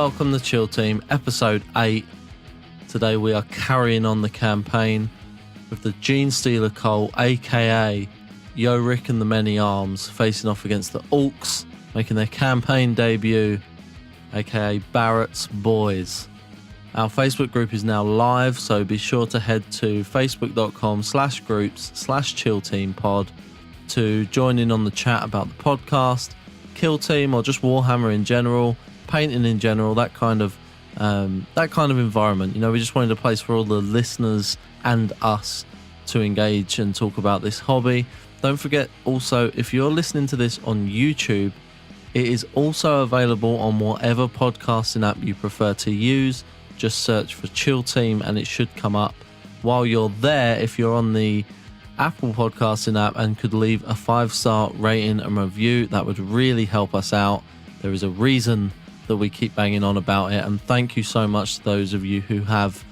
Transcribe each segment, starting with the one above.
welcome the Chill Team, episode 8. Today we are carrying on the campaign with the Genestealer Cole, aka Yoh-Rick The Many Arms, facing off against the Orkz, making their campaign debut, aka Barrettz Boyz. Our Facebook group is now live, so be sure to head to facebook.com/groups/chillteampod to join in on the chat about the podcast, Kill Team, or just Warhammer in general, painting in general, that kind of environment. You know, we just wanted a place for all the listeners and us to engage and talk about this hobby. Don't forget also, if you're listening to this on YouTube, it is also available on whatever podcasting app you prefer to use. Just search for Chill Team and it should come up. While you're there, if you're on the Apple podcasting app and could leave a 5-star rating and review, that would really help us out. There is a reason that we keep banging on about it, and thank you so much to those of you who have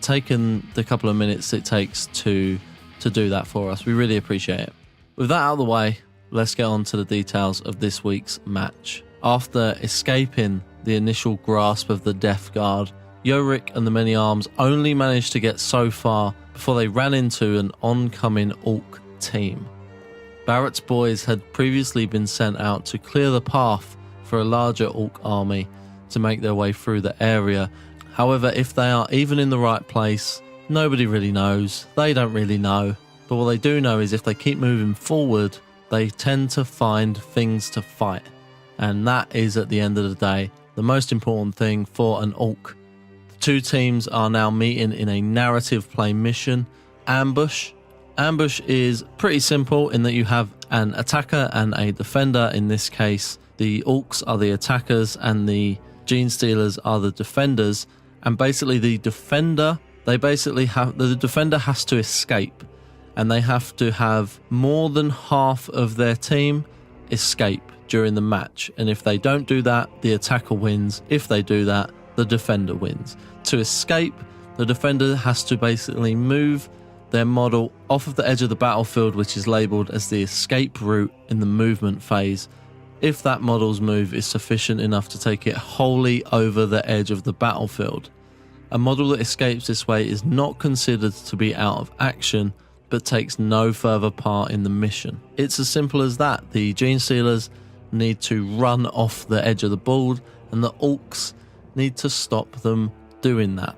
taken the couple of minutes it takes to do that for us. We really appreciate it. With that out of the way, let's get on to the details of this week's match. After escaping the initial grasp of the Death Guard, Yoh-Rick and the Many Arms only managed to get so far before they ran into an oncoming Ork team. Barrettz Boyz had previously been sent out to clear the path for a larger Ork army to make their way through the area. However, if they are even in the right place, nobody really knows. They don't really know. But what they do know is if they keep moving forward, they tend to find things to fight. And that is, at the end of the day, the most important thing for an Ork. The two teams are now meeting in a narrative play mission, Ambush. Ambush is pretty simple in that you have an attacker and a defender. In this case, the Orkz are the attackers and the Genestealers are the defenders. And basically the defender has to escape, and they have to have more than half of their team escape during the match. And if they don't do that, the attacker wins. If they do that, the defender wins. To escape, the defender has to basically move their model off of the edge of the battlefield, which is labelled as the escape route in the movement phase, if that model's move is sufficient enough to take it wholly over the edge of the battlefield. A model that escapes this way is not considered to be out of action, but takes no further part in the mission. It's as simple as that. The Genestealers need to run off the edge of the board, and the Orkz need to stop them doing that.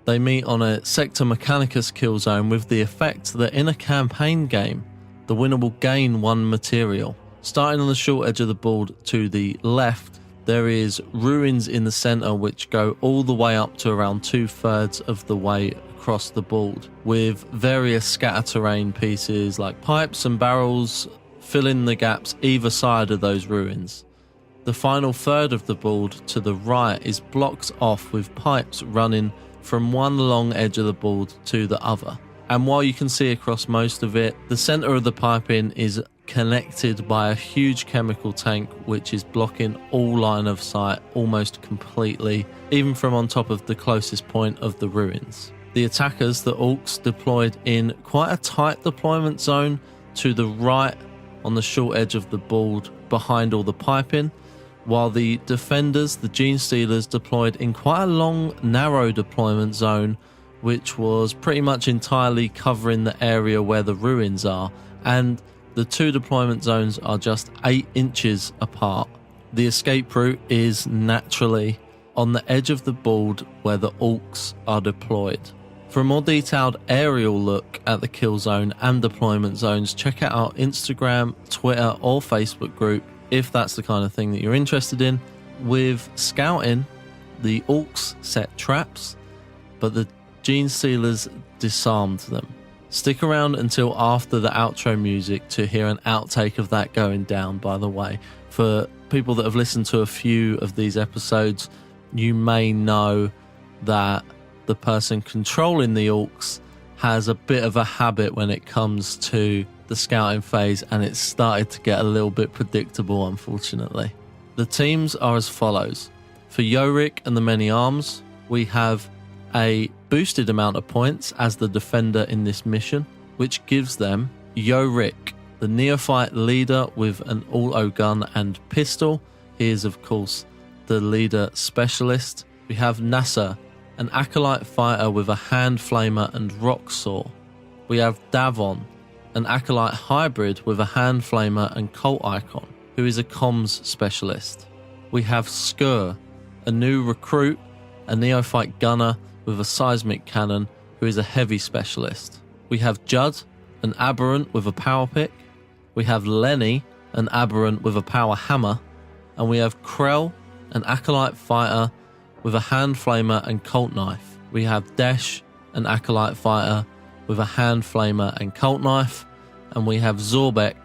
They meet on a Sector Mechanicus kill zone with the effect that in a campaign game, the winner will gain 1 material. Starting on the short edge of the board to the left, there is ruins in the centre which go all the way up to around 2/3 of the way across the board, with various scatter terrain pieces like pipes and barrels filling the gaps either side of those ruins. The final third of the board to the right is blocked off with pipes running from one long edge of the board to the other. And while you can see across most of it, the centre of the piping is connected by a huge chemical tank which is blocking all line of sight almost completely, even from on top of the closest point of the ruins. The attackers, the Orkz, deployed in quite a tight deployment zone to the right on the short edge of the board behind all the piping, while the defenders, the Genestealers, deployed in quite a long, narrow deployment zone which was pretty much entirely covering the area where the ruins are, and the two deployment zones are just 8 inches apart. The escape route is naturally on the edge of the board where the Orkz are deployed. For a more detailed aerial look at the kill zone and deployment zones, check out our Instagram, Twitter or Facebook group if that's the kind of thing that you're interested in. With scouting, the Orkz set traps, but the Genestealers disarmed them. Stick around until after the outro music to hear an outtake of that going down, by the way. For people that have listened to a few of these episodes, you may know that the person controlling the Orkz has a bit of a habit when it comes to the scouting phase, and it's started to get a little bit predictable, unfortunately. The teams are as follows. For Yoh-Rick and the Many Arms, we have a boosted amount of points as the defender in this mission, which gives them Yoh-Rick, the neophyte leader with an auto gun and pistol. He is, of course, the leader specialist. We have Nasser, an acolyte fighter with a hand flamer and rock saw. We have Davon, an acolyte hybrid with a hand flamer and cult icon, who is a comms specialist. We have Skur, a new recruit, a neophyte gunner with a seismic cannon, who is a heavy specialist. We have Judd, an aberrant with a power pick. We have Lenny, an aberrant with a power hammer. And we have Krell, an acolyte fighter with a hand flamer and cult knife. We have Desh, an acolyte fighter with a hand flamer and cult knife. And we have Zorbek,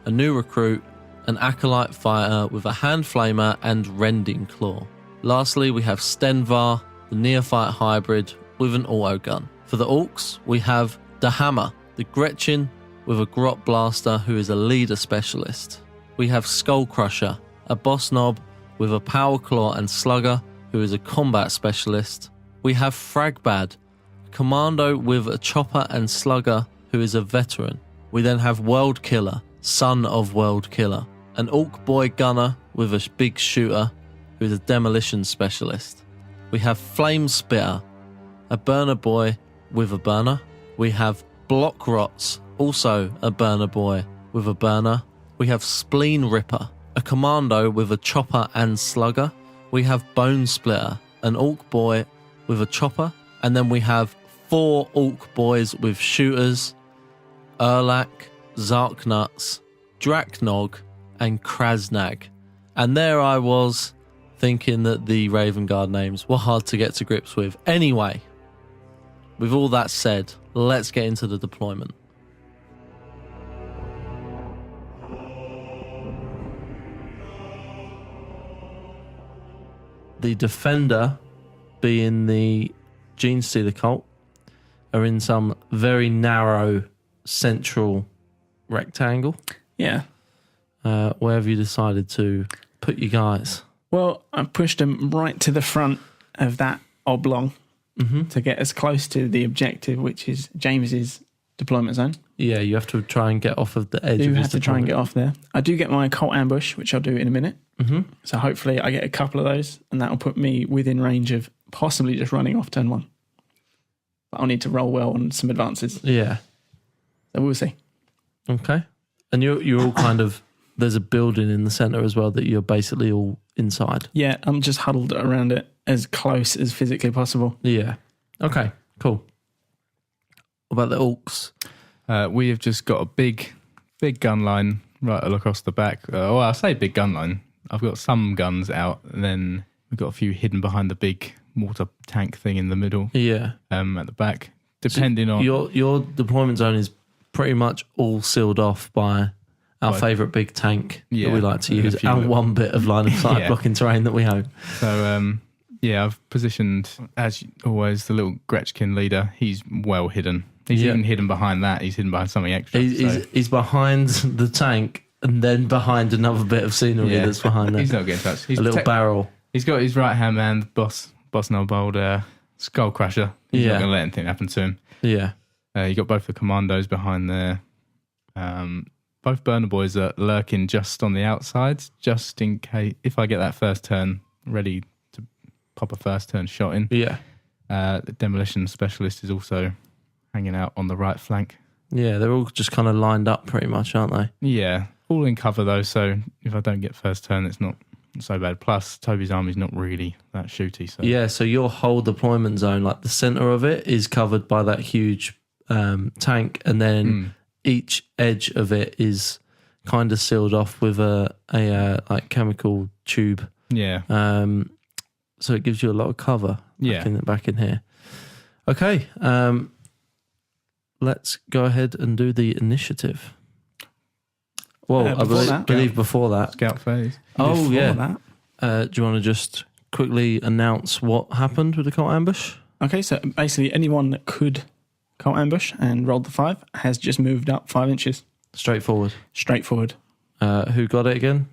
a new recruit, an acolyte fighter with a hand flamer and rending claw. Lastly, we have Stenvar, the neophyte hybrid with an auto gun. For the Orkz, we have the Hammer, the Gretchen with a grot blaster who is a leader specialist. We have Skull Crusher, a boss knob with a power claw and slugger who is a combat specialist. We have Fragbad, a commando with a chopper and slugger who is a veteran. We then have World Killer, son of World Killer, an Ork boy gunner with a big shooter who is a demolition specialist. We have Flame Spitter, a burner boy with a burner. We have Block Rots, also a burner boy with a burner. We have Spleen Ripper, a commando with a chopper and slugger. We have Bone Splitter, an Ork boy with a chopper. And then we have 4 Ork boys with shooters: Erlak, Zarknuts, Draknog, and Krasnag. And there I was, thinking that the Raven Guard names were hard to get to grips with. Anyway, with all that said, let's get into the deployment. The Defender, being the Genestealer cult, are in some very narrow central rectangle. Yeah. Where have you decided to put you guys? Well, I pushed them right to the front of that oblong to get as close to the objective, which is James's deployment zone. Yeah, you have to try and get off of the edge. You of have his to try and deployment. get off there. I do get my cult ambush, which I'll do in a minute. Mm-hmm. So hopefully I get a couple of those, and that will put me within range of possibly just running off turn 1. But I'll need to roll well on some advances. Yeah. So we'll see. Okay. And you're all kind of, there's a building in the centre as well that you're basically all inside. Yeah, I'm just huddled around it as close as physically possible. Yeah. Okay, cool. What about the Orkz? We have just got a big gun line right across the back. Well, I say big gun line. I've got some guns out, and then we've got a few hidden behind the big water tank thing in the middle. Yeah. At the back, depending on your deployment zone is pretty much all sealed off by our favourite big tank that we like to use, and one bit of line of sight blocking terrain that we hope. So I've positioned, as always, the little Gretchen leader. He's well hidden. He's even hidden behind that. He's hidden behind something extra. He's behind the tank and then behind another bit of scenery that's behind there. He's not getting touched. He's a little barrel. He's got his right hand man, boss Nobold, Skull Crusher. He's not going to let anything happen to him. Yeah. You got both the commandos behind there. Both burner boys are lurking just on the outsides, just in case, if I get that first turn, ready to pop a first turn shot in. Yeah. The demolition specialist is also hanging out on the right flank. Yeah, they're all just kind of lined up pretty much, aren't they? Yeah, all in cover though, so if I don't get first turn, it's not so bad. Plus, Toby's army's not really that shooty. So. Yeah, so your whole deployment zone, like the centre of it, is covered by that huge tank, and then each edge of it is kind of sealed off with a like chemical tube. Yeah. So it gives you a lot of cover. Back in here. Okay. Let's go ahead and do the initiative. Well, I believe before that. Scout phase. Oh, yeah. That. Do you want to just quickly announce what happened with the cult ambush? Okay, so basically anyone that could cult ambush and rolled the 5 has just moved up 5 inches. Straightforward. Who got it again?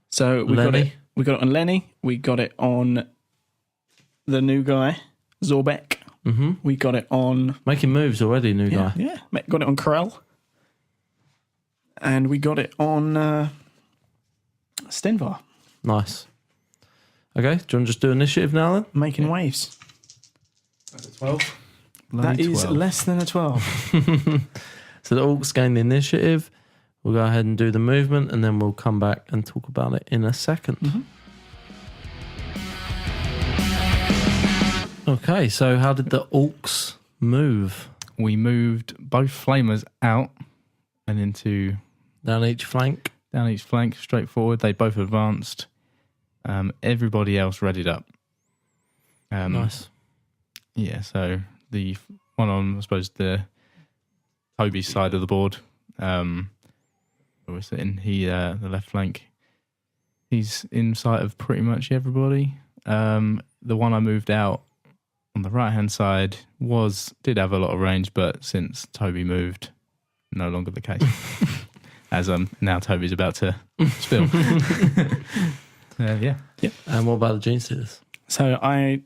So we got it on Lenny. We got it on the new guy, Zorbek. Mm-hmm. We got it on... Making moves already, new guy. Yeah, got it on Corel. And we got it on Stenvar. Nice. Okay, do you want to just do initiative now then? Making waves. That's a 12. That is 12. less than a 12. So the Orkz gain the initiative. We'll go ahead and do the movement, and then we'll come back and talk about it in a second. Mm-hmm. Okay, so how did the Orkz move? We moved both flamers out and into Down each flank? down each flank, straight forward. They both advanced. Everybody else readied up. Nice. Yeah, so the one on, I suppose, the Toby's side of the board, where we're sitting, the left flank, he's in sight of pretty much everybody. The one I moved out on the right-hand side did have a lot of range, but since Toby moved, no longer the case. As now Toby's about to spill. Yeah. And what about the Genestealers? So I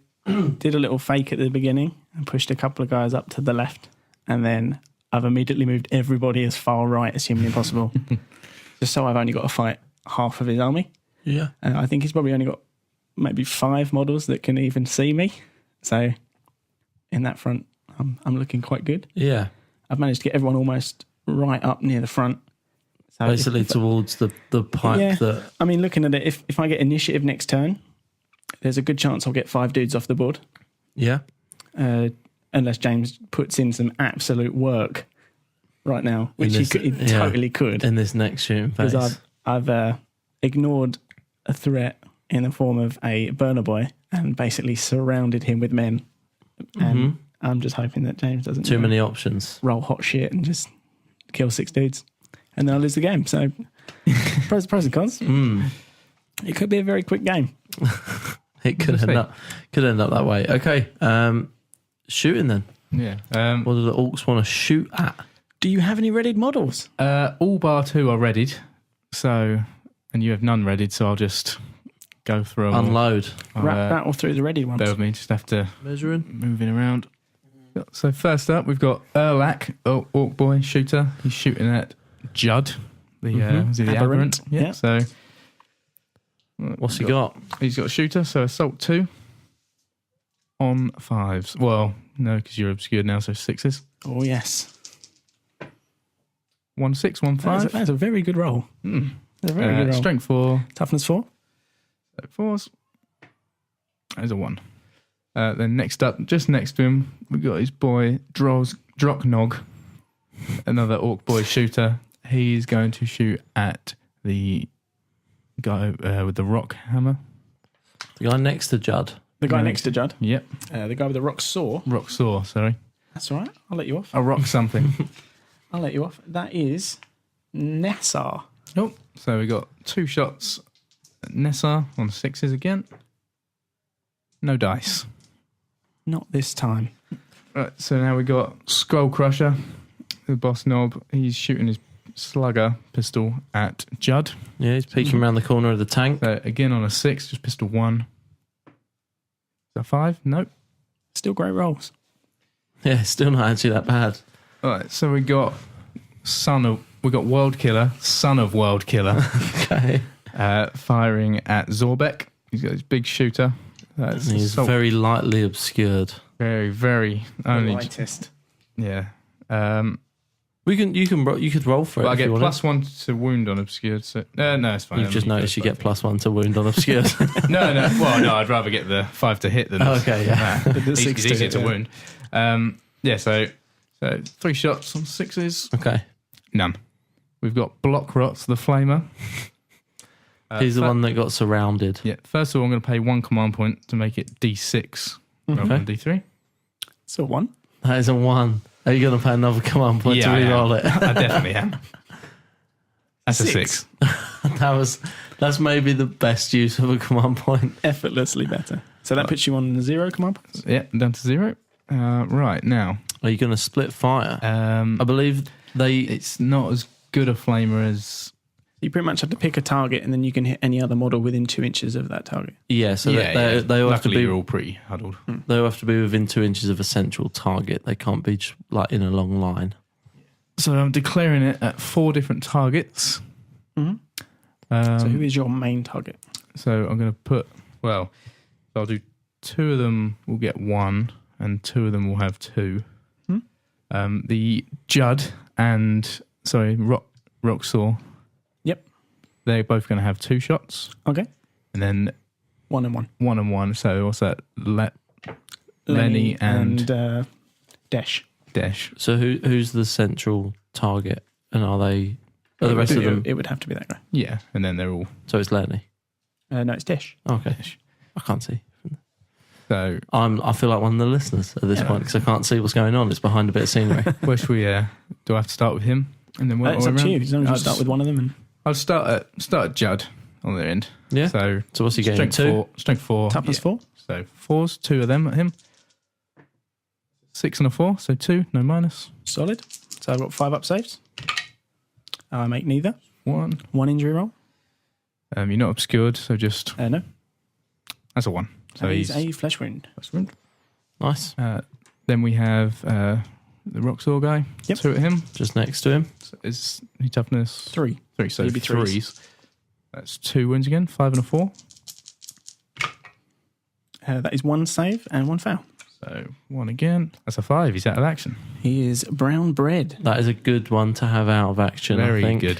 did a little fake at the beginning and pushed a couple of guys up to the left, and then I've immediately moved everybody as far right as humanly possible, just so I've only got to fight half of his army. Yeah. I think he's probably only got maybe 5 models that can even see me. So in that front, I'm looking quite good. Yeah. I've managed to get everyone almost right up near the front. So Basically towards the pipe Yeah. that... I mean, looking at it, if I get initiative next turn, there's a good chance I'll get 5 dudes off the board. Yeah. Unless James puts in some absolute work right now, which this- he yeah. totally could. In this next shooting phase. Because I've ignored a threat in the form of a burner boy and basically surrounded him with men. And I'm just hoping that James doesn't Too many options. roll hot shit and just kill 6 dudes. And then I'll lose the game. So pros and cons. It could be a very quick game. It could end up that way. Okay. Shooting then. Yeah. What do the Orkz want to shoot at? Do you have any readied models? All bar 2 are readied. So, and you have none readied, so I'll just go through them. Unload. Rattle through the ready ones. Bear with me, just have to Measuring. moving around. So first up, we've got Erlak, Orc Boy shooter. He's shooting at Judd, the aberrant. Yeah. So What's he got? he's got a shooter. So assault 2 on 5s. Well, no, because you're obscured now. So 6s. Oh, yes. 1 6, 1 5. That's a very good roll. That's a very good roll. Strength 4. Toughness 4. So 4s. There's a 1. Then next up, just next to him, we've got his boy Drocknog, another Orc Boy shooter. He's going to shoot at the guy with the rock hammer. The guy next to Judd. The guy next to Judd. Yep. The guy with the rock saw. Rock saw, sorry. That's all right. I'll let you off. A rock something. I'll let you off. That is Nessar. Nope. So we got 2 shots at Nessar on 6s again. No dice. Not this time. Right, so now we got Scroll Crusher, the boss knob. He's shooting his slugger pistol at Judd. Yeah, he's peeking around the corner of the tank. So again on a 6, just pistol 1. Is that 5? Nope. Still great rolls. Yeah, still not actually that bad. All right, so we got World Killer, son of World Killer, Okay. firing at Zorbek. He's got his big shooter. That's He's assault. very lightly obscured. very, very only. Lightest. Yeah. You could roll for it. But I if get you wanted. +1 to wound on obscured. So no, it's fine. You've just noticed you get +1 to wound on obscured. No. Well, no, I'd rather get the 5 to hit than Okay, yeah. that. The He's 6 to easier hit, to yeah. wound. Yeah, so 3 shots on 6s. Okay. None. We've got Block Rots, the Flamer. He's the one that got surrounded. Yeah, first of all, I'm going to pay 1 command point to make it D6 rather than D3. So 1. That is a 1. Are you going to pay another command point to I am. re-roll it? I definitely am. That's a 6. That's maybe the best use of a command point. Effortlessly better. So that puts you on 0 command points? Yeah, down to 0. Right, now. Are you going to split fire? I believe It's not as good a flamer as... You pretty much have to pick a target and then you can hit any other model within 2 inches of that target. Yeah, so they all have to Luckily, be. you're all pretty huddled. They all have to be within 2 inches of a central target. They can't be just like in a long line. So I'm declaring it at 4 different targets. So who is your main target? So I'm going to put Well, I'll do 2 of them will get 1, and 2 of them will have 2. The Judd and Roxor. Yep. They're both going to have 2 shots. Okay. And then 1 and 1. 1 and 1. So what's that? Lenny and Desh. So who's the central target? And are the rest of them? It would have to be that guy. Yeah, and then they're all. So it's Lenny. No, it's Desh. Okay. I can't see. So I feel like one of the listeners at this point because I can't see what's going on. It's behind a bit of scenery. where should we? Do I have to start with him and then work It's our up way to you. around? As long as you start with one of them. And I'll start at Judd on their end. Yeah. So what's he getting? 2? Strength 4. toughness 4. So 4s, 2 of them at him. 6 and a 4, so 2, no minus. Solid. So I've got 5 up saves. I make neither. 1. 1 injury roll. You're not obscured, so just No. that's a 1. So he's a flesh wound. Nice. Then we have the Roxor guy. Yep. 2 at him. Just next to him. So is he toughness 3. 3? So He'd be 3s. That's 2 wounds again. 5 and a 4. That is 1 save and 1 foul. So 1 again. That's a 5. He's out of action. He is brown bread. That is a good one to have out of action. I Very think. good.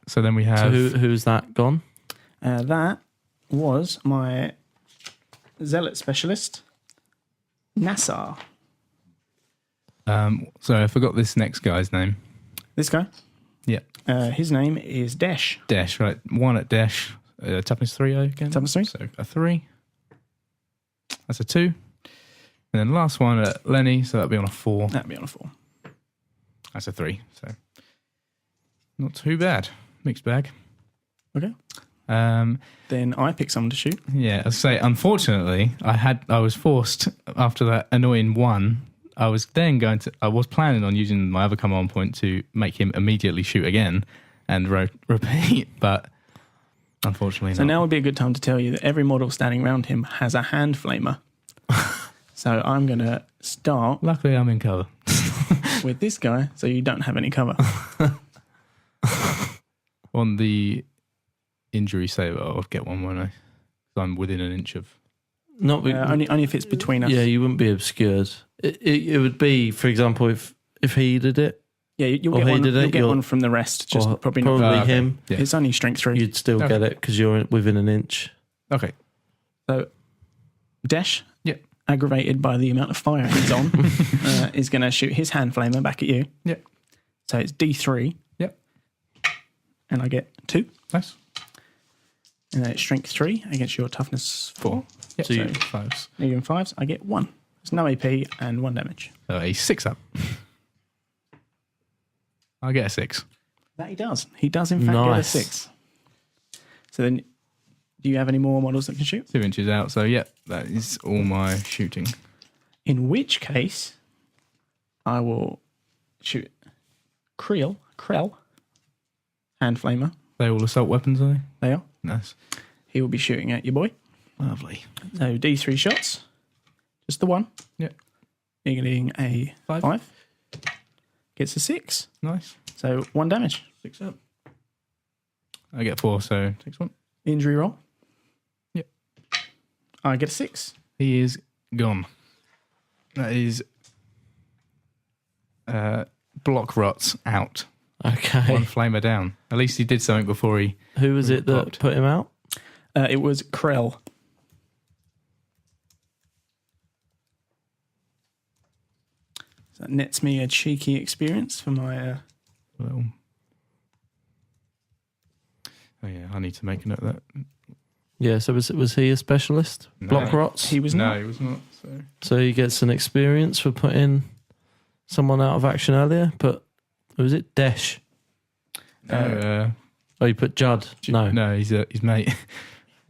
So then we have. So who's that gone? That was my zealot specialist, Nassar. Sorry, I forgot this next guy's name. This guy? Yeah. His name is Desh. Desh, right. 1 at Desh. Toughness 3 again. Toughness 3. So a 3. That's a 2. And then the last one at Lenny, so that'll be on a 4. That'd be on a 4. That's a 3. So not too bad. Mixed bag. Okay. Then I pick someone to shoot. Yeah, I'll say unfortunately I was forced after that annoying 1. I was planning on using my other command point to make him immediately shoot again and repeat, but unfortunately So not. now would be a good time to tell you that every model standing around him has a hand flamer. So I'm going to start Luckily I'm in cover. with this guy so you don't have any cover. On the injury save, I'll get 1, won't I? 'Cause I'm within an inch of. Not Only if it's between us. Yeah, you wouldn't be obscured. It would be, for example, if he did it. Yeah, you'll Or get, he one, did it, you'll get you'll- one from the rest. Just or probably not. probably okay. him. Yeah. It's only strength 3. You'd still Okay. get it because you're within an inch. Okay. So Desh, Yep. aggravated by the amount of fire he's on, is going to shoot his hand flamer back at you. Yep. So it's D3. Yep. And I get 2. Nice. And then it's strength 3 against your toughness 4. Yep. So you- 5s. Medium 5s, I get 1. It's no AP and 1 damage. So a 6 up. I get a 6. That he does. He does, in fact, get a Nice. 6. So then, do you have any more models that can shoot? 2 inches out. So yeah, that is all my shooting. In which case, I will shoot Krell, hand flamer. They all assault weapons, are they? They are. Nice. He will be shooting at your boy. Lovely. So D3 shots. Just the 1. Yep. You're getting a 5. Gets a 6. Nice. So 1 damage. 6 up. I get 4, so takes 1. Injury roll. Yep. I get a 6. He is gone. That is block rots out. Okay. 1 flamer down. At least he did something before he. Who was it that Popped. put him out? It was Krell. So that nets me a cheeky experience for my... Well, oh yeah, I need to make a note of that. Yeah, so was he a specialist? No. Block rots? He was No, not. he was not. So. So he gets an experience for putting someone out of action earlier. But was it Desh? Oh, you put Judd. No, he's mate.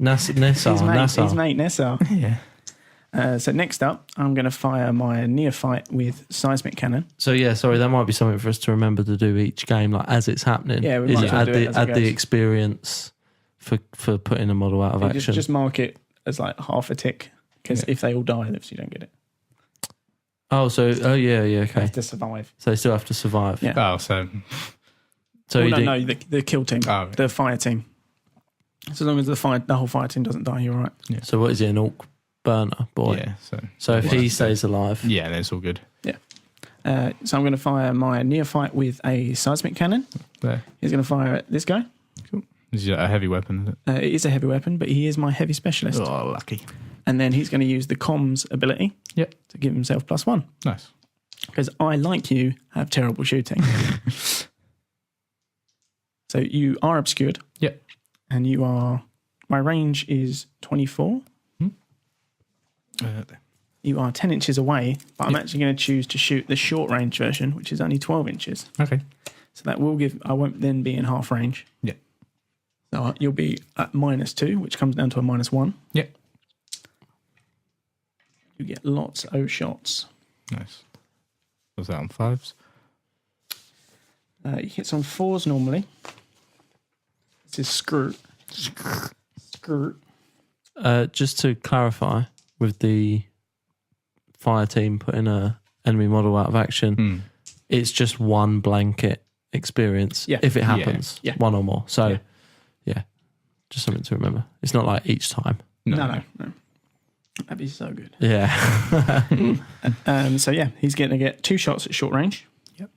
Nessar. His mate Nessar. Yeah. So next up, I'm going to fire my neophyte with seismic cannon. So yeah, sorry, that might be something for us to remember to do each game, like as it's happening. Yeah, we is might it as well add do it the as it add the goes. experience for putting a model out of action. Just mark it as like half a tick, because if they all die, obviously you don't get it. Yeah, You okay. have to survive. So they still have to survive. Yeah. Oh, so So Well, you do, no, the kill team, Oh, the fire team. So long as the whole fire team doesn't die, you're all right. So what is he, an Orc burner boy? Yeah. So if he stays alive. Yeah, then it's all good. Yeah. So I'm going to fire my neophyte with a seismic cannon. There. He's going to fire at this guy. Cool. This is a heavy weapon, is it? It is a heavy weapon, but he is my heavy specialist. Oh, lucky. And then he's going to use the comms ability to give himself +1. Nice. Because I, like you, have terrible shooting. So you are obscured. Yep. And you are... My range is 24. There. You are 10 inches away, but I'm actually going to choose to shoot the short range version, which is only 12 inches. Okay. So that will give... I won't then be in half range. Yeah. So you'll be at -2, which comes down to a -1. Yeah. You get lots of shots. Nice. Was that on 5s? He hits on 4s normally. This is screw. Just to clarify, with the fire team putting a enemy model out of action, it's just one blanket experience if it happens. Yeah. One or more. So, yeah, just something to remember. It's not like each time. No. That'd be so good. Yeah. So yeah, he's going to get 2 shots at short range. Yep.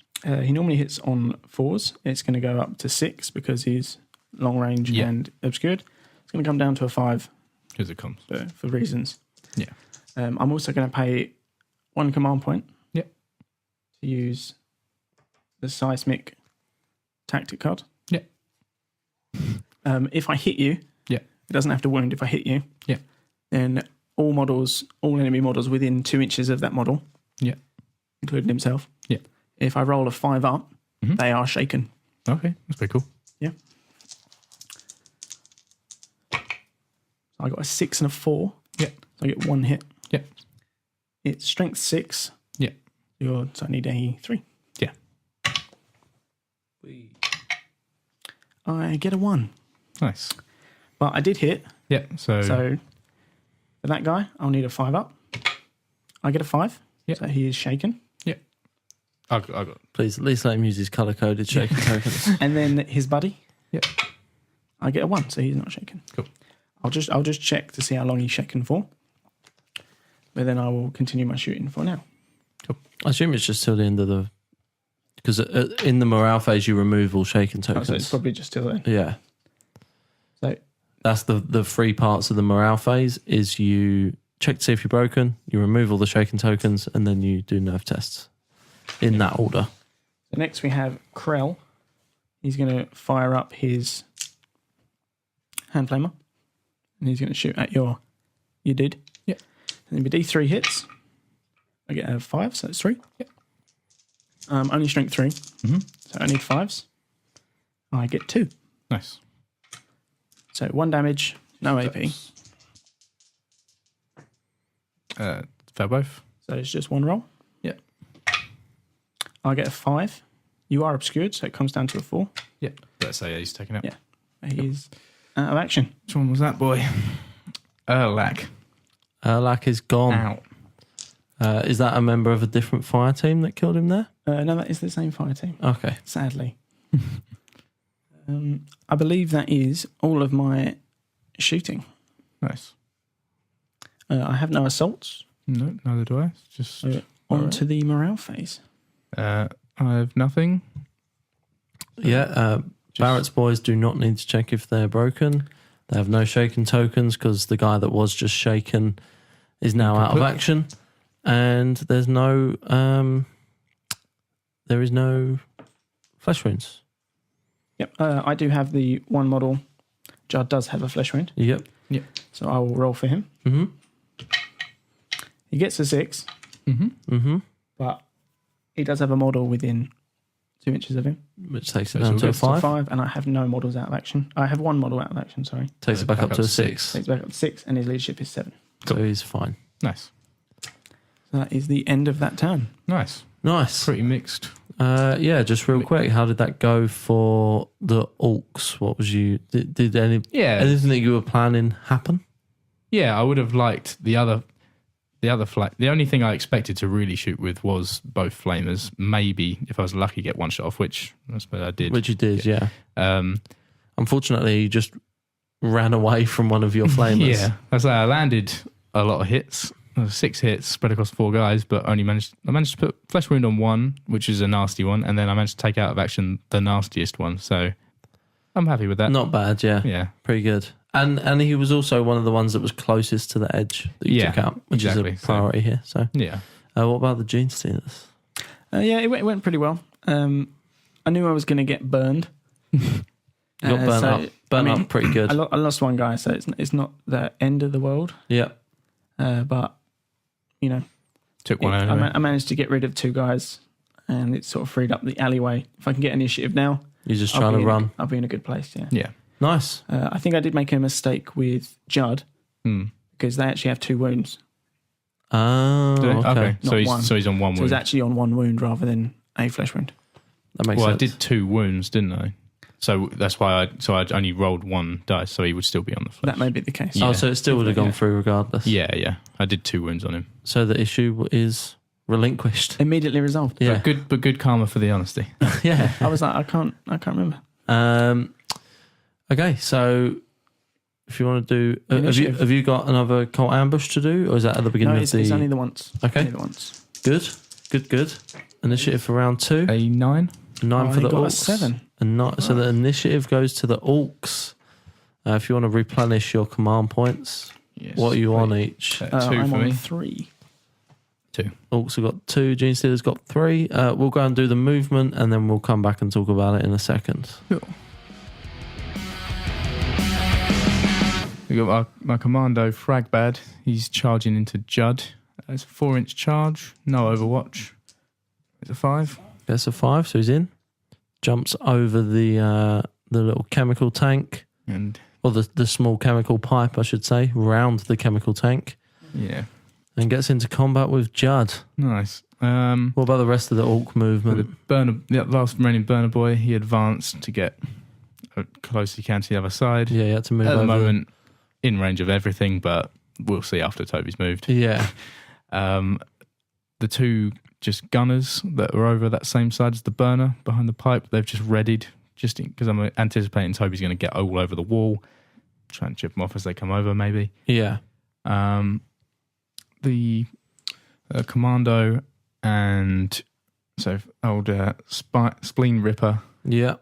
He normally hits on 4s. It's going to go up to 6 because he's long range and obscured. It's going to come down to a 5 Because it comes. for reasons. Yeah. I'm also going to pay 1 command point. Yep. To use the seismic tactic card. Yep. If I hit you, it doesn't have to wound. If I hit you, then all enemy models within 2 inches of that model, including himself, if I roll a 5 up, they are shaken. Okay, that's pretty cool. Yeah. I got a 6 and a 4. Yeah. So I get 1 hit. Yeah. It's strength 6. Yeah. So I need a 3. Yeah. I get a 1. Nice. But I did hit. Yeah. So For that guy, I'll need a 5 up. I get a 5. Yeah. So he is shaken. Yeah. I got. Please, at least let him use his colour-coded shaking tokens. And then his buddy. Yeah. I get a 1, so he's not shaken. Cool. I'll just check to see how long he's shaken for. But then I will continue my shooting for now. Cool. I assume it's just till the end of the... Because in the morale phase, you remove all shaken tokens. So it's probably just till then. Yeah. So that's the 3 parts of the morale phase is you check to see if you're broken, you remove all the shaken tokens, and then you do nerve tests in that order. So next we have Krell. He's going to fire up his hand flamer. And he's going to shoot at you did. Yeah. And it'll be D3 hits. I get a 5, so it's 3. Yeah. Only strength 3. So I need 5s. I get 2. Nice. So 1 damage, no AP. Fair both. So it's just 1 roll. Yeah. I get a 5. You are obscured, so it comes down to a 4. Yeah. Let's say he's taken out. Yeah. He's out of action. Which one was that, boy? Lack. Lack is gone. Out. Is that a member of a different fire team that killed him there? No, that is the same fire team. Okay. Sadly. I believe that is all of my shooting. Nice. I have no assaults. No, neither do I. It's just On to the morale phase. I have nothing. Yeah. Barrettz Boyz do not need to check if they're broken. They have no shaken tokens because the guy that was just shaken is now out of action. And there's no... there is no flesh wounds. Yep. I do have the one model. Judd does have a flesh wound. Yep. Yep. So I will roll for him. Mm-hmm. He gets a 6. Mm-hmm. But he does have a model within 2 inches of him. Which takes it So down to a it's 5. 5, and I have no models out of action. I have 1 model out of action, sorry. Takes it back up to a 6. Takes back up to 6, and his leadership is 7. So he's fine. Nice. So that is the end of that turn. Nice. Nice. Pretty mixed. Yeah, just real quick, how did that go for the Orkz? What was you... Did anything that you were planning happen? Yeah, I would have liked the other flag. The only thing I expected to really shoot with was both flamers. Maybe, if I was lucky, get 1 shot off, which I suppose I did. Which you did, yeah. Unfortunately, you just ran away from one of your flamers. Yeah, I landed a lot of hits. 6 hits spread across 4 guys, but I managed to put flesh wound on 1, which is a nasty one, and then I managed to take out of action the nastiest one. So I'm happy with that. Not bad, yeah. Yeah. Pretty good. And he was also one of the ones that was closest to the edge that you took out, which is a priority here. So yeah. What about the Genestealers? Yeah, it went pretty well. I knew I was going to get burned. You got burnt up pretty good. I lost one guy, so it's not the end of the world. Yeah. But, you know, took one anyway. I managed to get rid of 2 guys, and it sort of freed up the alleyway. If I can get initiative now, you're just trying to run. I'll be in a good place, yeah. Yeah. Nice. I think I did make a mistake with Judd because they actually have 2 wounds. Oh, okay. So he's on 1 wound. So he's actually on 1 wound rather than a flesh wound. That makes sense. I did 2 wounds, didn't I? So that's why I only rolled 1 dice, so he would still be on the flesh. That may be the case. Yeah. Oh, so it still would have gone through regardless. Yeah. I did 2 wounds on him. So the issue is relinquished. Immediately resolved. Yeah. But good karma for the honesty. Yeah. I was like, I can't remember. Okay, so if you want to do, have you got another cult ambush to do, or is that at the beginning of the? It's only the once. Okay, only the once. Good. Initiative for round 2. A 9. 9 for the got Orkz. A 7. And not, so the initiative goes to the Orkz. If you want to replenish your command points, yes, what are you on each? 2 I'm for on me. 3. 2. Orkz have got 2. Genestealer's got 3. We'll go and do the movement, and then we'll come back and talk about it in a second. Cool. We got my commando Fragbad. He's charging into Judd. It's a 4-inch charge. No overwatch. It's a 5. That's a 5, so he's in. Jumps over the little chemical tank, or the small chemical pipe, I should say, round the chemical tank. Yeah. And gets into combat with Judd. Nice. What about the rest of the Orc movement? The last remaining burner boy, he advanced to get close as he can to the other side. Yeah, he had to move At over. the moment, in range of everything, but we'll see after Toby's moved. Yeah. The 2 just gunners that were over that same side as the burner behind the pipe, they've just readied, just because I'm anticipating Toby's going to get all over the wall, try and chip them off as they come over, maybe. Yeah. The commando and so old spleen ripper. Yeah.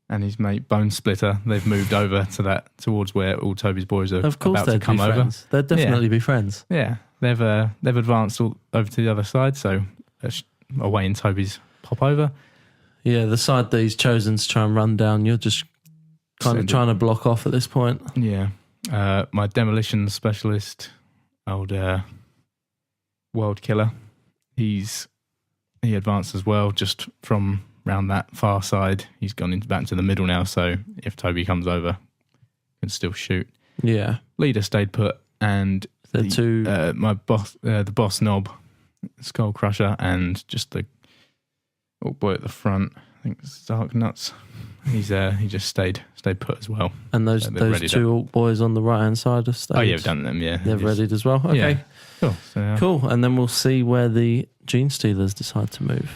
And his mate Bone Splitter, they've moved over to towards where all Toby's boys are of course about to come over. Friends. They'd definitely be friends. Yeah, they've advanced all over to the other side, so away in Toby's pop over. Yeah, the side that he's chosen to try and run down, you're just kind of trying to block off at this point. Yeah, my demolition specialist, old World Killer, he advanced as well, just from round that far side. He's gone back into the middle now, so if Toby comes over, can still shoot. Yeah. Leader stayed put, and my boss, the boss knob, Skull Crusher, and just the old boy at the front, I think it's Dark Nuts. He just stayed put as well. And those 2 Orc boys on the right hand side have stayed. Oh yeah, I've done them. Yeah, they've readied as well. Okay, yeah. Cool. So, cool. And then we'll see where the Genestealers decide to move.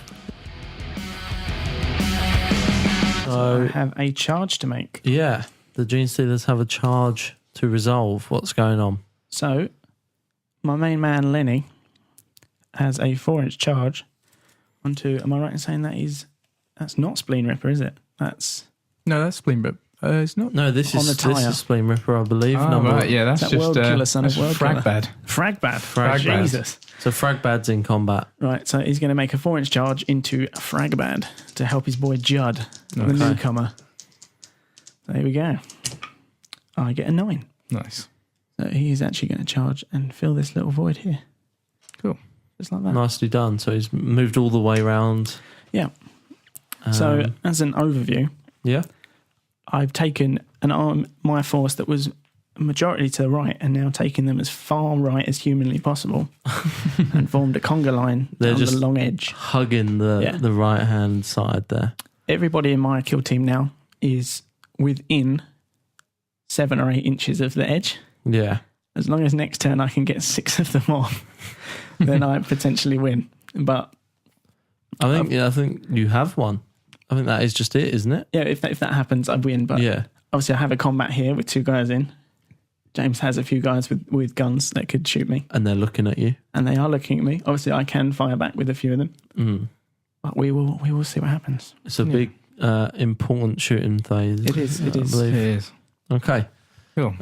So I have a charge to make. Yeah, the Genestealers have a charge to resolve. What's going on? So, my main man Lenny has a 4-inch charge onto. Am I right in saying that's not Spleen Ripper, is it? That's Spleen Ripper. It's not. No, this is Spleen Ripper, I believe. Right, yeah, that's just World Killer, son of World Fragbad. Fragbad. Jesus. So Fragbad's in combat. Right, so he's going to make a 4-inch charge into Fragbad to help his boy Judd, the newcomer. So here we go. I get a 9. Nice. So he is actually going to charge and fill this little void here. Cool. Just like that. Nicely done. So he's moved all the way around. Yeah. So as an overview, yeah, I've taken my force that was majority to the right and now taken them as far right as humanly possible and formed a conga line down the long edge. Hugging the right hand side there. Everybody in my kill team now is within 7 or 8 inches of the edge. Yeah. As long as next turn I can get 6 of them off, then I potentially win. But I think you have one. I think that is just it, isn't it? Yeah, if that happens, I win. But yeah, obviously I have a combat here with 2 guys in. James has a few guys with guns that could shoot me. And they're looking at you. And they are looking at me. Obviously, I can fire back with a few of them. Mm. But we will see what happens. It's a big, important shooting phase. It is. It I is. believe. It is. Okay. Cool.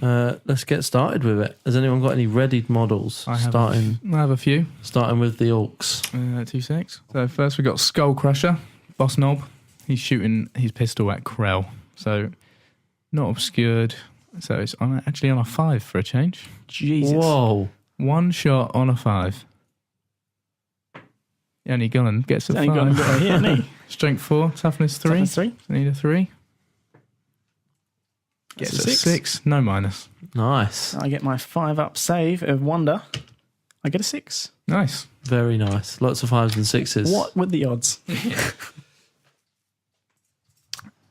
Let's get started with it. Has anyone got any readied models? I have a few. Starting with the Orkz. 2 secs. So first we got Skull Crusher, Boss Knob. He's shooting his pistol at Krell. So not obscured. So it's actually on a 5 for a change. Jesus. Whoa. 1 shot on a 5. He only gone and gets a 5. Only got a bit here, hasn't he? Strength 4, toughness 3. Toughness 3. Need a 3. Gets Gets a a 6. No minus. Nice. I get my 5-up save of Wonder. I get a 6. Nice. Very nice. Lots of 5s and 6s. What were the odds?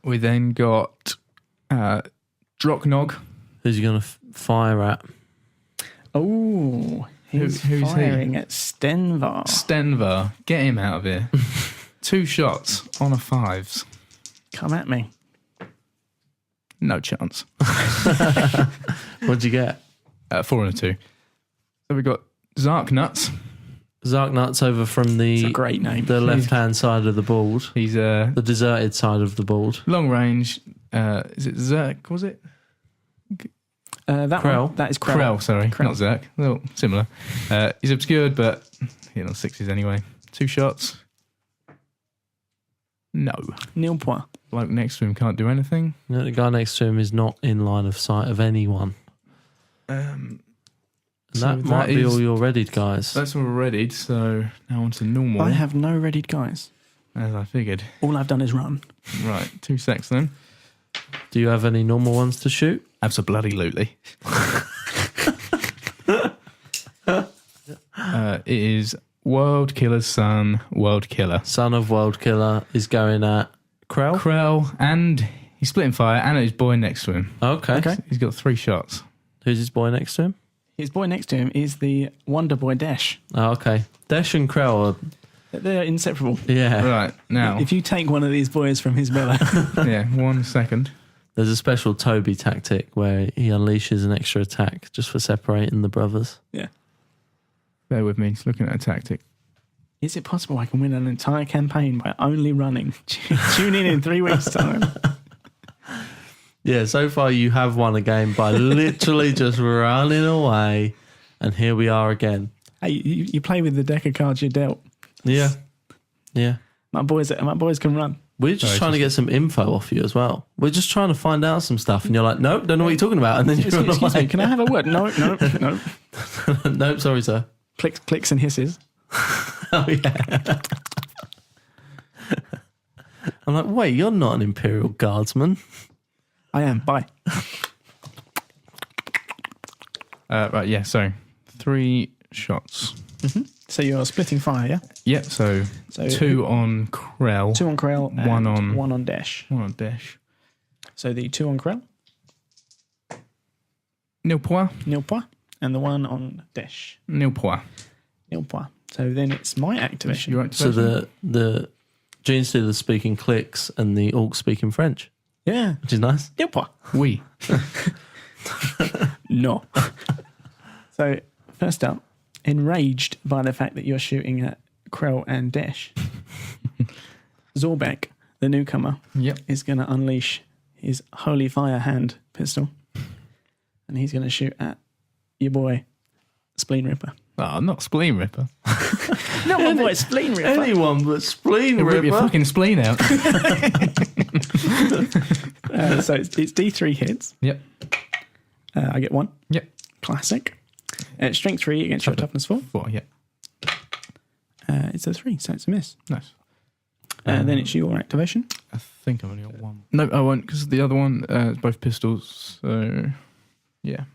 We then got Drocknog. Who's you going to fire at? Oh, he's Who's firing at Stenvar. Stenvar. Get him out of here. 2 shots on a 5s. Come at me. No chance. What'd you get? 4 and a 2. So we got Zark Nuts. Zarknuts over from It's the a great name. left-hand side of the board. He's The deserted side of the board. long range. Is it Zerk? Was it? That Krell. one, that is Krell. Krell, sorry. Krell. Not Zerk. A little similar. He's obscured, but he's on 6s anyway. 2 shots. No. Nil point. Bloke next to him can't do anything. No, the guy next to him is not in line of sight of anyone. Um, And So that might that be is- all you're readied, guys. That's all readied, so now on to normal, I have no readied guys. as I figured. All I've done is run. Right, 2 secs then. Do you have any normal ones to shoot? Absolutely. It is World Killer's son, World Killer. Son of World Killer is going at Krell. Krell, and he's splitting fire, and his boy next to him. Okay. Okay. He's got 3 shots. Who's his boy next to him? His boy next to him is the Wonder Boy Dash. Oh, okay. Desh and Krell are, They're inseparable. yeah. Right, now, If you take one of these boys from his belly, yeah, 1 second. There's a special Toby tactic where he unleashes an extra attack just for separating the brothers. Bear with me, he's looking at a tactic. is it possible I can win an entire campaign by only running? Tune in 3 weeks' time. Yeah, so far you have won a game by literally just running away. And here we are again. Hey, you play with the deck of cards you're dealt. Yeah. Yeah. My boys can run. We're just Sorry, trying to get some info off you as well. We're just trying to find out some stuff. And you're like, nope, don't know what you're talking about. And then you run Excuse away. me, can I have a word? No. Nope, sorry, sir. Clicks and hisses. Oh, yeah. I'm like, wait, you're not an Imperial Guardsman. I am. Bye. Right, yeah, so 3 shots. So you're splitting fire, yeah? Yep, so So 2 on Krell, 2 on Krell and 1 on Dash. 1 on Dash. So the 2 on Krell, Nil point. nil point, and the 1 on Dash, Nil point. nil point. So then it's my activation. You So the Genestealer speaking clicks and the Orkz speaking French, Yeah, which is nice. nil point. Oui. No. So first up, enraged by the fact that you're shooting at Krell and Dash, Zorbek, the newcomer, Yep. is going to unleash his Holy Fire Hand pistol, and he's going to shoot at your boy, Spleen Ripper. Oh, not Spleen Ripper. Not my boy, Spleen Ripper. Anyone but Spleen Rip your Ripper. fucking spleen out. So it's D3 hits. Yep. I get 1. Yep. Classic. Strength 3 against your toughness 4. 4, yeah. It's a 3, so it's a miss. Nice. Then it's your activation. I think I've only got 1. No, I won't, because the other one is both pistols, so yeah.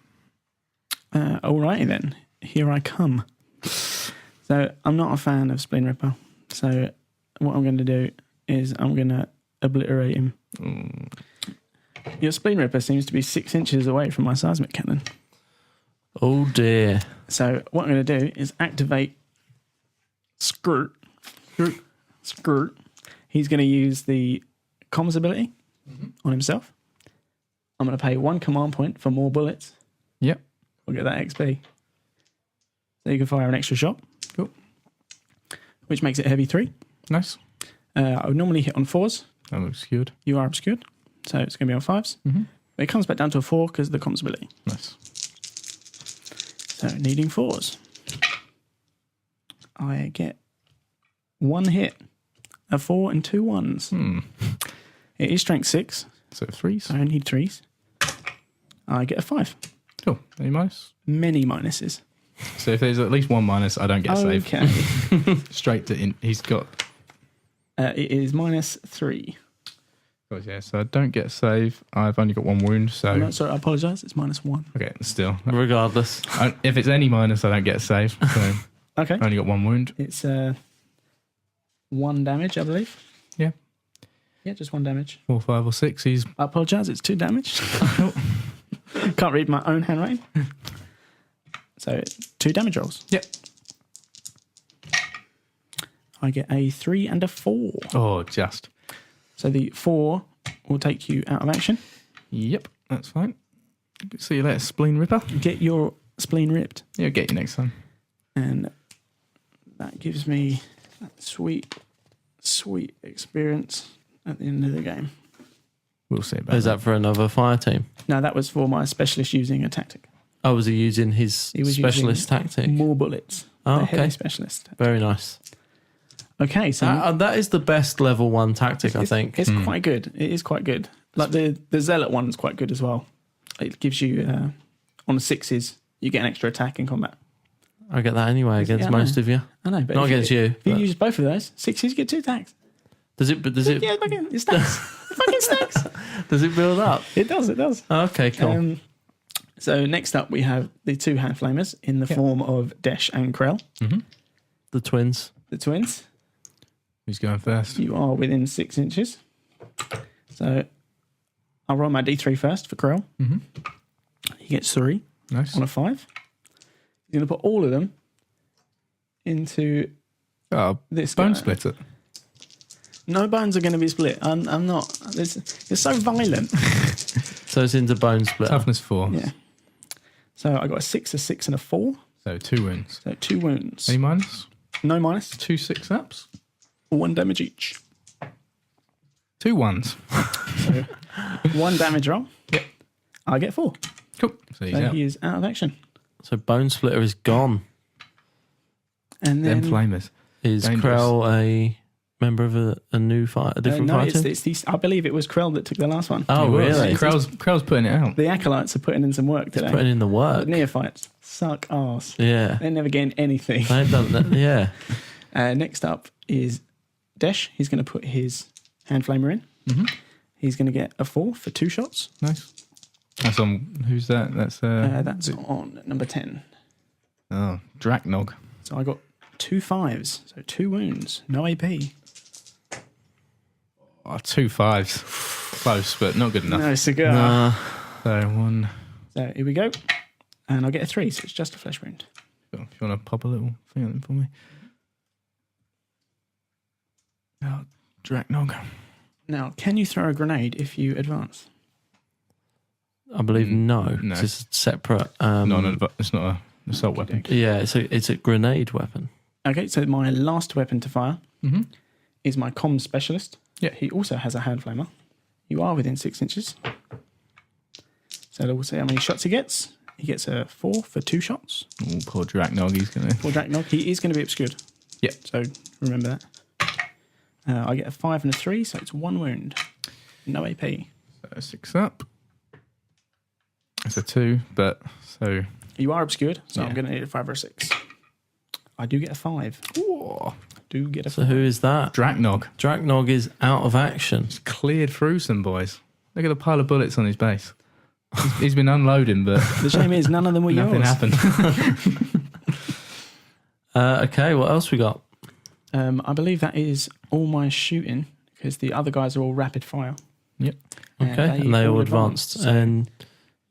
Alrighty then. Here I come. So I'm not a fan of Spleen Ripper. So what I'm going to do is I'm going to obliterate him. Your Spleen Ripper seems to be 6 inches away from my seismic cannon. Oh dear. So what I'm going to do is activate Skirt. Skirt. He's going to use the comms ability on himself. I'm going to pay 1 command point for more bullets. Yep. We'll get that XP. So you can fire an extra shot. Cool. Which makes it heavy 3. Nice. I would normally hit on 4s. I'm obscured. You are obscured. So it's going to be on 5s. Mm-hmm. But it comes back down to a 4 because of the comms ability. Nice. So needing 4s. I get 1 hit. A 4 and 2 1s. It is strength 6. So 3s. So I need 3s. I get a 5. Cool. Any minus? Many minuses. So if there's at least 1 minus, I don't get save. Okay. Straight to he's got. It is -3. Oh, yeah, so I don't get save. I've only got 1 wound, so. I'm not sorry, I apologise. It's -1. Okay, still. Regardless. If it's any minus, I don't get save. So Okay. I've only got 1 wound. It's 1 damage, I believe. Yeah. Yeah, just 1 damage. 4, 5, or 6. He's. I apologise, it's 2 damage. Can't read my own handwriting. So 2 damage rolls. Yep. I get a 3 and a 4. Oh, just. So the 4 will take you out of action. Yep, that's fine. See you later, spleen ripper. Get your spleen ripped. Yeah, get you next time. And that gives me that sweet, sweet experience at the end of the game. We'll see about Is that for another fire team? No, that was for my specialist using a tactic. Oh, was he using his He was specialist using tactic? More bullets. Oh, The heavy okay. specialist. Very nice. Okay, so That is the best level 1 tactic, I think. it's quite good. It is quite good. Like the Zealot one's quite good as well. It gives you on the 6s, you get an extra attack in combat. I get that anyway against Yeah, I know. most of you. I know, but Not if against you. If you but- use both of those, 6s you get 2 attacks. Does it? But does it? Yeah, fucking it stacks. It fucking stacks. Does it build up? It does. It does. Okay, cool. So next up, we have the 2 hand flamers in the form of Desh and Krell, The twins. the twins. Who's going first? You are within 6 inches. So I'll roll my D3 first for Krell. Mm-hmm. He gets 3 Nice. on a 5. He's going to put all of them into Oh, this bone guy. splitter. No bones are going to be split. I'm not. It's so violent. So it's into bone split. Toughness 4. Yeah. So I got a 6, a 6, and a 4. So 2 wounds. So 2 wounds. Any minus? No minus. 2 6-ups. 1 damage each. 2 1s. So 1 damage roll. Yep. I get 4. Cool. So he's So out. he is out of action. So bone splitter is gone. And then Them flamers. Is Dangerous. Krell a member of a new fight, a different no, fire team? it's the, I believe it was Krell that took the last one. Oh, He was. really? Krell's putting it out. The acolytes are putting in some work today. Putting in the The work. neophytes suck arse. Yeah. They're never getting anything. They've done that. Yeah. Next up is Desh. He's going to put his hand flamer in. Mm-hmm. He's going to get a 4 for 2 shots. Nice. That's on. Who's that? That's That's on number 10. Oh, Draknog. So I got 2 5s. So 2 wounds. No AP. Oh, 2 5s. Close, but not good enough. No cigar. Nah. So 1. So here we go. And I'll get a 3, so it's just a flesh wound. If you want to pop a little thing on it for me. Oh, Draknog. Now, can you throw a grenade if you advance? I believe no. No. It's just a separate. It's not an assault weapon. Yeah, it's a grenade weapon. Okay, so my last weapon to fire Mm-hmm. is my comms specialist. Yeah. He also has a hand flamer. You are within 6 inches. So we'll see how many shots he gets. He gets a 4 for 2 shots. Oh, poor Draknog. He's going to. For Draknog, he is going to be obscured. Yeah. So remember that. I get a 5 and a 3, so it's 1 wound. No AP. So 6 up. It's a 2, but so. You are obscured, so Yeah. I'm going to need a 5 or a 6. I do get a 5. Whoa. Do get a So 5. who is that? Draknog. Draknog is out of action. He's cleared through some boys. Look at the pile of bullets on his base. He's been unloading, but The shame is none of them were nothing yours. happened. Okay, what else we got? I believe that is all my shooting because the other guys are all rapid fire. Yep. Okay, and they all advanced. so- And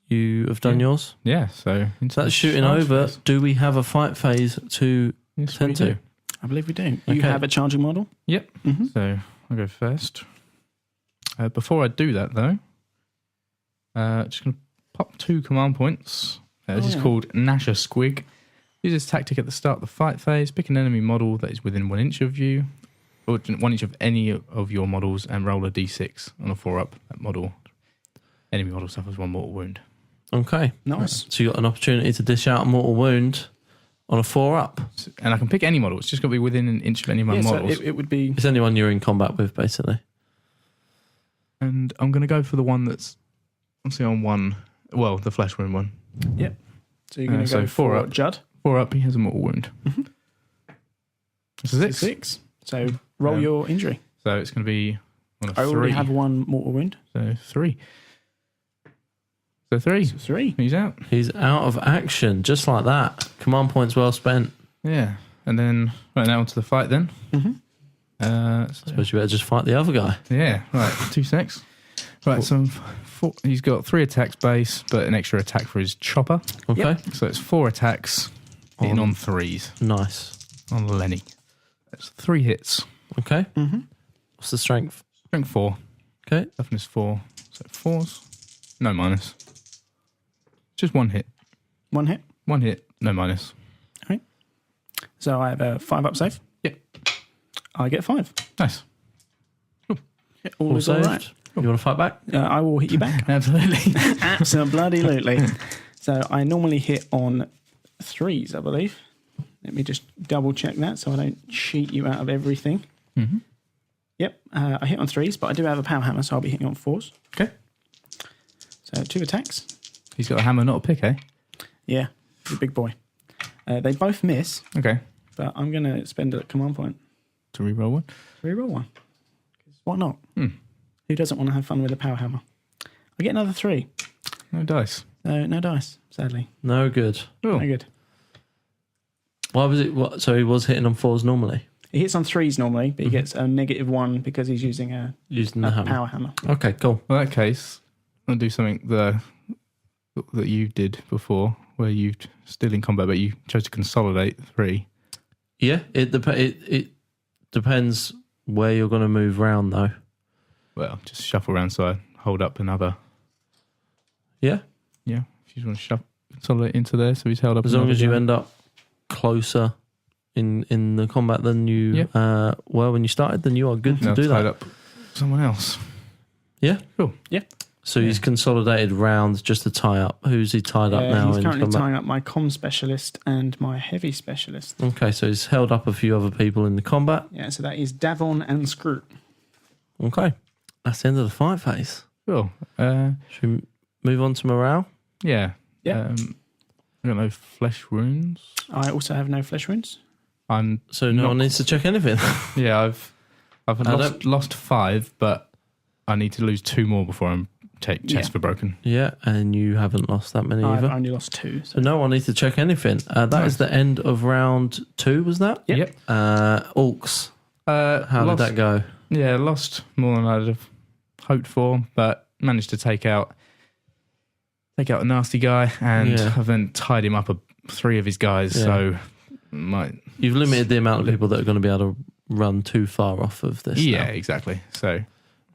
you have done Yeah. yours? Yeah, so. So that's shooting over. Do we have a fight phase to Yes, tend we to? do. I believe we do. You Okay. have a charging model? Yep. Mm-hmm. So I'll go first. Before I do that, though, Just going to pop 2 command points. This is called Nasher Squig. Use this tactic at the start of the fight phase. Pick an enemy model that is within 1 inch of you, or 1 inch of any of your models, and roll a d6 on a 4-up. That model, enemy model suffers 1 mortal wound. Okay. Nice. So you got an opportunity to dish out a mortal wound on a 4-up. And I can pick any model. It's just got to be within 1 inch of any of my models. So it would be... It's anyone you're in combat with, basically. And I'm going to go for the one that's obviously on 1. Well, the flesh wound one. Yep. So you're going to so go 4 for up. Judd. 4 up, he has a mortal wound. Mm-hmm. It's a 6. 6. So roll your injury. So it's going to be on a 3. I already have 1 mortal wound. So 3. So 3. So 3. He's out. He's out of action, just like that. Command points well spent. Yeah. And then, right now onto the fight then. Mm-hmm. I suppose you better just fight the other guy. Yeah, right. 2 secs. Right, so 4, he's got 3 attacks base, but an extra attack for his chopper. Okay. Yep. So it's 4 attacks hitting on 3s Nice. on Lenny. That's 3 hits. Okay. Mm-hmm. What's the strength? Strength 4. Okay. Toughness 4. So 4s. No minus. Just 1 hit. 1 hit. 1 hit, no minus. Okay. So I have a 5-up save. Yep. I get 5. Nice. Yeah, all All is all saved. right. You want to fight back? I will hit you back. Absolutely. Absolutely. So I normally hit on 3s, I believe. Let me just double check that so I don't cheat you out of everything. Mm-hmm. Yep, I hit on 3s, but I do have a power hammer, so I'll be hitting on 4s. Okay. So 2 attacks. He's got a hammer, not a pick, eh? Yeah, he's a big boy. They both miss, Okay. but I'm going to spend a command point To reroll 1. to reroll 1. 'Cause why not? Hmm. Who doesn't want to have fun with a power hammer? I get another 3. No dice. No dice, sadly. No good. Oh. No good. Why was it? So he was hitting on 4s normally, He hits on 3s normally, but he gets a -1 because he's using a using the hammer. power hammer. Okay, cool. Well, in that case, I'll do something that you did before, where you still in combat, but you chose to consolidate 3. Yeah, it depends where you're going to move round, though. Well, just shuffle around so I hold up another. Yeah, Yeah, if you just want to consolidate into there, so he's held up. as long another as you guy. end up closer in the combat than you were when you started, then you are good Now to do tied that. up someone else. Yeah, Cool. Yeah. So he's consolidated round just to tie up. Who's he tied up now He's in currently combat? tying up my comm specialist and my heavy specialist. Okay, so he's held up a few other people in the combat. Yeah, so that is Davon and Scroot. Okay, that's the end of the fight phase. Cool. Should we move on to morale? Yeah. Yeah. I don't know, flesh wounds. I also have no flesh wounds. I'm So no Not- one needs to check anything. yeah. I've lost 5, but I need to lose 2 more before I'm chest Yeah. for broken. Yeah, and you haven't lost that many I've either. only lost 2. So no one needs to check anything. That is the end of round 2, was that? Yep. Orkz. How Lost- did that go? Yeah, lost more than I'd have hoped for, but managed to take out a nasty guy, and Yeah. I've then tied him up 3 of his guys. Yeah. So You've limited the amount of people that are going to be able to run too far off of this. yeah, now. exactly. So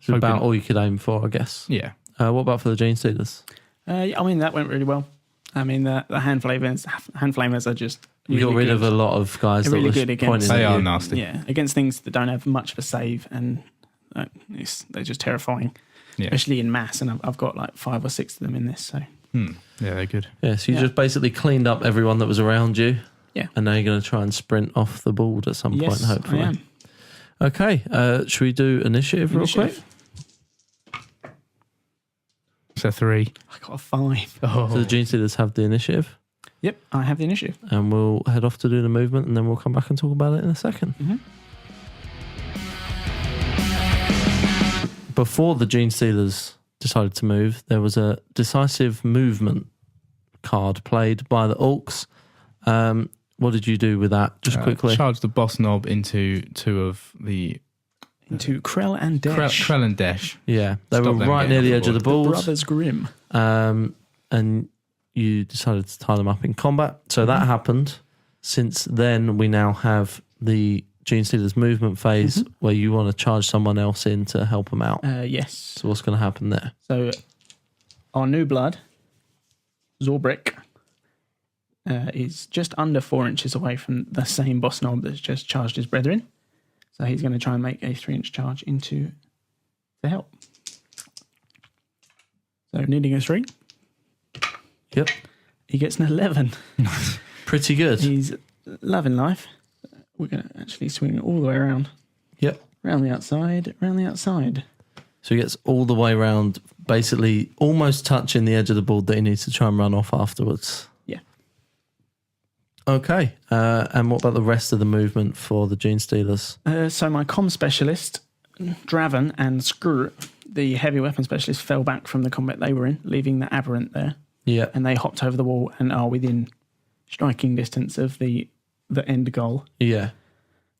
It's about hoping- all you could aim for, I guess. yeah, What about for the Genestealers? I mean, that went really well. I mean, the hand flamers are just You got really rid of good. a lot of guys They're that really were good against- pointing they at are you. nasty. Yeah, against things that don't have much of a save, and they're just terrifying, Yeah, especially in mass. And I've got like 5 or 6 of them in this. So yeah, they're good. Yeah, so you Yeah. just basically cleaned up everyone that was around you. Yeah. And now you're going to try and sprint off the board at some yes, point, hopefully. I am. Okay, should we do initiative real quick? So 3. I got a 5. Oh, So the Genestealers have the initiative, Yep, I have the initiative. and we'll head off to do the movement, and then we'll come back and talk about it in a second. Mhm. Before the Genestealers decided to move, there was a decisive movement card played by the Orkz. What did you do with that? Just quickly. charge the boss knob into 2 of the Into Krell and Desh. Krell and Desh. Yeah, they Stop were them right getting near off the the edge of the board. board. Brothers Grimm. And you decided to tie them up in combat. So that happened. Since then, we now have the Genestealers movement phase where you want to charge someone else in to help them out. Yes. So what's going to happen there? So our new blood, Yoh-Rick, is just under 4 inches away from the same boss knob that's just charged his brethren. So he's going to try and make a 3-inch charge into the help. So needing a 3. Yep. He gets an 11. Pretty good. He's loving life. We're going to actually swing it all the way around. Yep. Around the outside, around the outside. So he gets all the way around, basically almost touching the edge of the board that he needs to try and run off afterwards. Yeah. Okay. And what about the rest of the movement for the Genestealers? So my comm specialist, Draven and Screw, the heavy weapon specialist, fell back from the combat they were in, leaving the Aberrant there. Yeah. And they hopped over the wall and are within striking distance of the end goal. Yeah.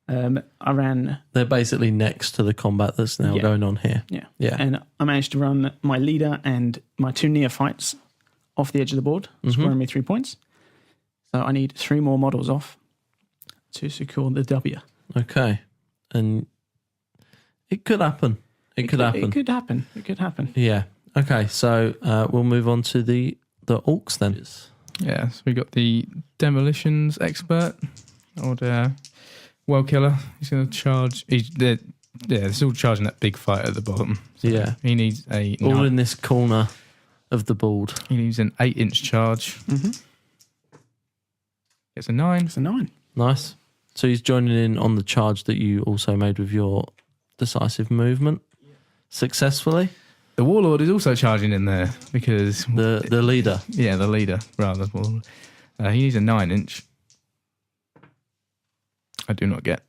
I ran... They're basically next to the combat that's now going on here. Yeah. Yeah. And I managed to run my leader and my 2 neophytes off the edge of the board, scoring me 3 points. So I need 3 more models off to secure the W. Okay. And it could happen. It could happen. It could happen. It could happen. Yeah. Okay. So we'll move on to the Orkz then. Yeah, so we got the demolitions expert, or the well killer. He's going to charge. They're still charging that big fight at the bottom. So yeah. He needs all in this corner of the board. He needs an 8-inch charge. Mm-hmm. Gets a 9. It's a 9. Nice. So he's joining in on the charge that you also made with your decisive movement successfully. The warlord is also charging in there because the leader. Yeah, the leader rather. He needs a 9-inch. I do not get.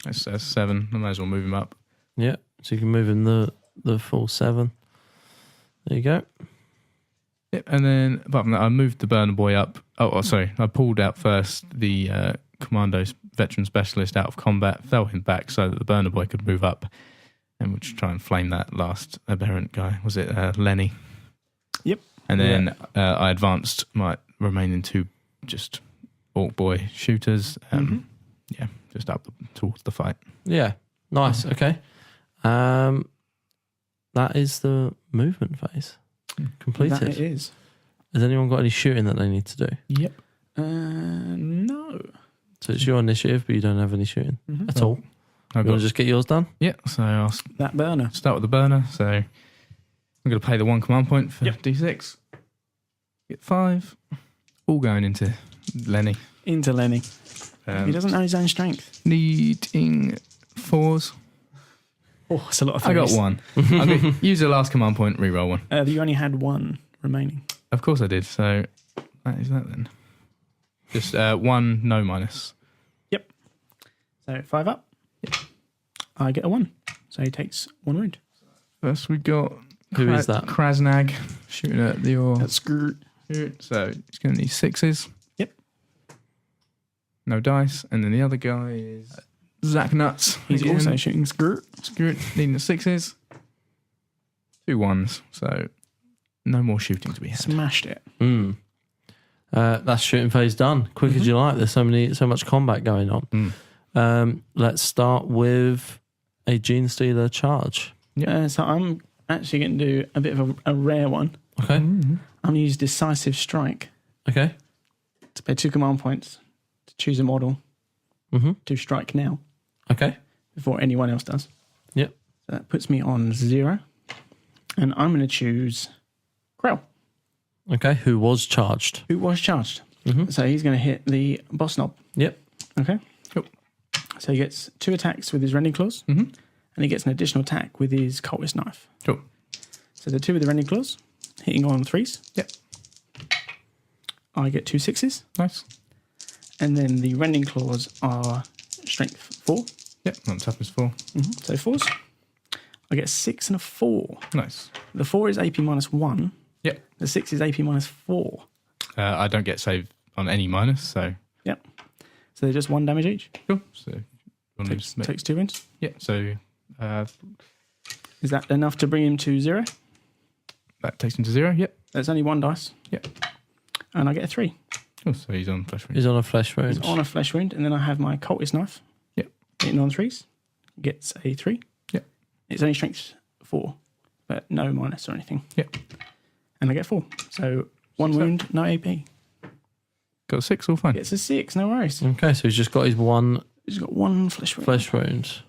That's 7. I might as well move him up. Yeah, so you can move in the full 7. There you go. Yep, and then apart from that, I moved the burner boy up. Oh, sorry, I pulled out first the commando veteran specialist out of combat, fell him back so that the burner boy could move up, and we'll try and flame that last aberrant guy. Was it Lenny? Yep. And then I advanced my remaining 2 just orc boy shooters. Yeah, just up towards the fight. Yeah, nice. Okay. That is the movement phase completed. That it is. Has anyone got any shooting that they need to do? Yep. No. So it's your initiative, but you don't have any shooting at all. I You want to just get yours done? Yeah, so I'll That burner. start with the burner. So I'm going to pay the 1 command point for D6. Get 5. All going into Lenny. Into Lenny. He doesn't know his own strength. Needing 4s. Oh, it's a lot of I things. got 1. Okay, use the last command point, reroll 1. You only had 1 remaining. Of course I did. So that is that then. Just 1, no minus. Yep. So 5 up. Yep. I get a 1. So he takes 1 wound. First we got Who is that? Krasnag shooting at your. That's screwed. So he's going to need 6s. Yep. No dice. And then the other guy is Zach Nuts. He's Again, also shooting screw. needing the 6s. 2 1s. So no more shooting to be had. Smashed it. That's shooting phase done. Quick as you like. There's so much combat going on. Let's start with a Genestealer charge. So I'm actually going to do a bit of a rare one. Okay. I'm going to use Decisive Strike Okay. to pay 2 command points to choose a model to strike now Okay. before anyone else does. Yep. So that puts me on 0. And I'm going to choose Krell, Okay. Who was charged? who was charged. So he's going to hit the boss knob. Yep. Okay. Cool. So he gets 2 attacks with his rending claws, and he gets an additional attack with his cultist knife. Cool. So the 2 with the rending claws, hitting on 3s. Yep. I get 2 6s, Nice. and then the rending claws are strength 4. Yep. On toughness 4. So 4s. I get a 6 and a 4. Nice. The 4 is AP minus 1. Yep. The 6 is AP minus 4. I don't get save on any minus, so Yep. So they're just 1 damage each. cool. So you want to just make- Takes 2 wounds. yeah. So Is that enough to bring him to 0? that takes him to 0. Yep. There's only 1 dice. Yep. And I get a 3. Cool. So he's on flesh wound. He's on a flesh wound. He's on a flesh wound, and then I have my cultist knife. Yep. Hitting on 3s. Gets a 3. Yep. It's only strength 4, but no minus or anything. Yep. And I get 4. So 1 wound, no AP. Got a 6, all fine. Gets a 6, no worries. Okay, so he's just got his one He's got 1 flesh wound. flesh wound.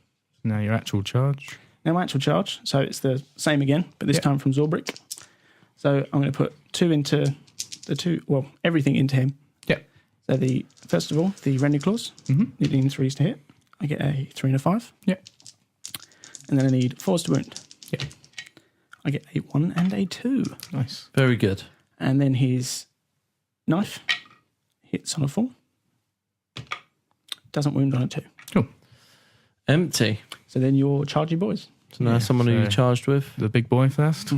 Now your actual charge. Now my actual charge, so it's the same again, but this time from Yoh-Rick. So I'm going to put 2 into the 2, well, everything into him. Yep. So first of all, the Rending Claws, needing 3s to hit. I get a 3 and a 5. Yep. And then I need 4s to wound. Yep. I get a 1 and a 2. Nice. Very good. And then his knife hits on a 4. Doesn't wound on a 2. Cool. Empty. So then you're charging boys. So now someone who you charged with. The big boy first.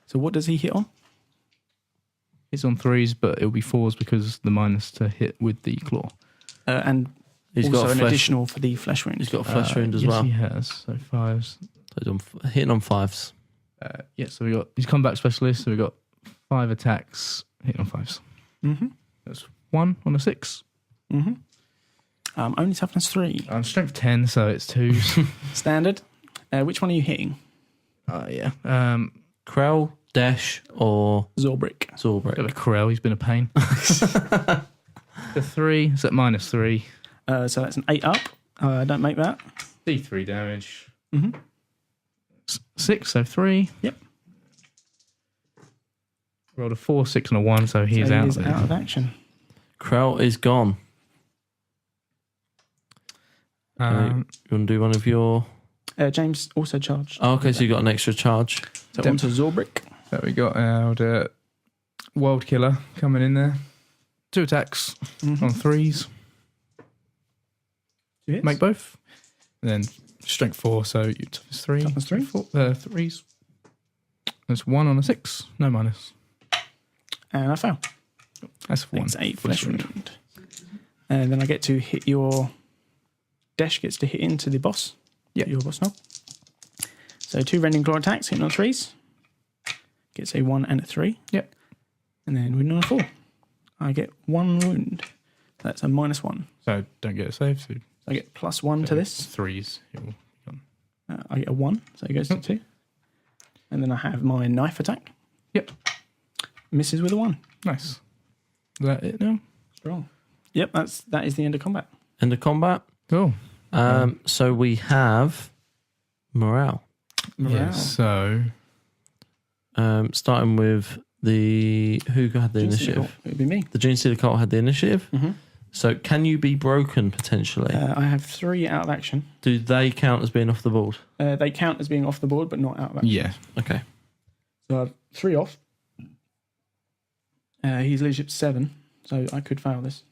So what does he hit on? He's on 3s, but it'll be 4s because the minus to hit with the claw. And He's also got a an flesh, additional for the flesh wound. He's got a flesh wound as yes, well. he has. So 5s. So he's hitting on 5s. So he's combat specialist. So we got 5 attacks hitting on 5s. That's 1 on a 6. Only toughness 3. I'm strength 10, so it's 2s. Standard. Which one are you hitting? Yeah. Krell, Dash, or Yoh-Rick. Got Yoh-Rick? a Corel, he's been a pain. The 3 is at minus 3. So that's an 8 up. Don't make that. D3 damage. 6, so 3. Yep. Rolled a 4, 6, and a 1, so he is So out. he is out of action. Krell is gone. You want to do one of your... James also charged. Oh, okay, so you got an extra charge. So onto Yoh-Rick. So we got our Wild Killer coming in there. 2 attacks on 3s. 2 hits. Make both. And then strength 4, so you toughness 3. Toughness 3. 3s. There's 1 on a 6. No minus. And I fail. That's 1. It's 8 flesh wound. And then I get to hit your... Dash gets to hit into the boss. Yeah. Your boss knob. So 2 Rending Claw attacks, hitting on 3s. Gets a 1 and a 3. Yep. And then wound on a 4. I get 1 wound. That's a -1. So don't get a save. So I get +1 to this. 3s. It will be gone. I get a 1, so it goes to 2. And then I have my knife attack. Yep. Misses with a 1. Nice. Is that it now? Strong. Yep, that is the end of combat. End of combat. Cool. So we have morale. Yeah, so Starting with who had the initiative? It would be me. The Genestealer cult had the initiative. So can you be broken potentially? I have 3 out of action. Do they count as being off the board? They count as being off the board, but not out of action. yeah. Okay. So I have 3 off. He's leadership 7, so I could fail this.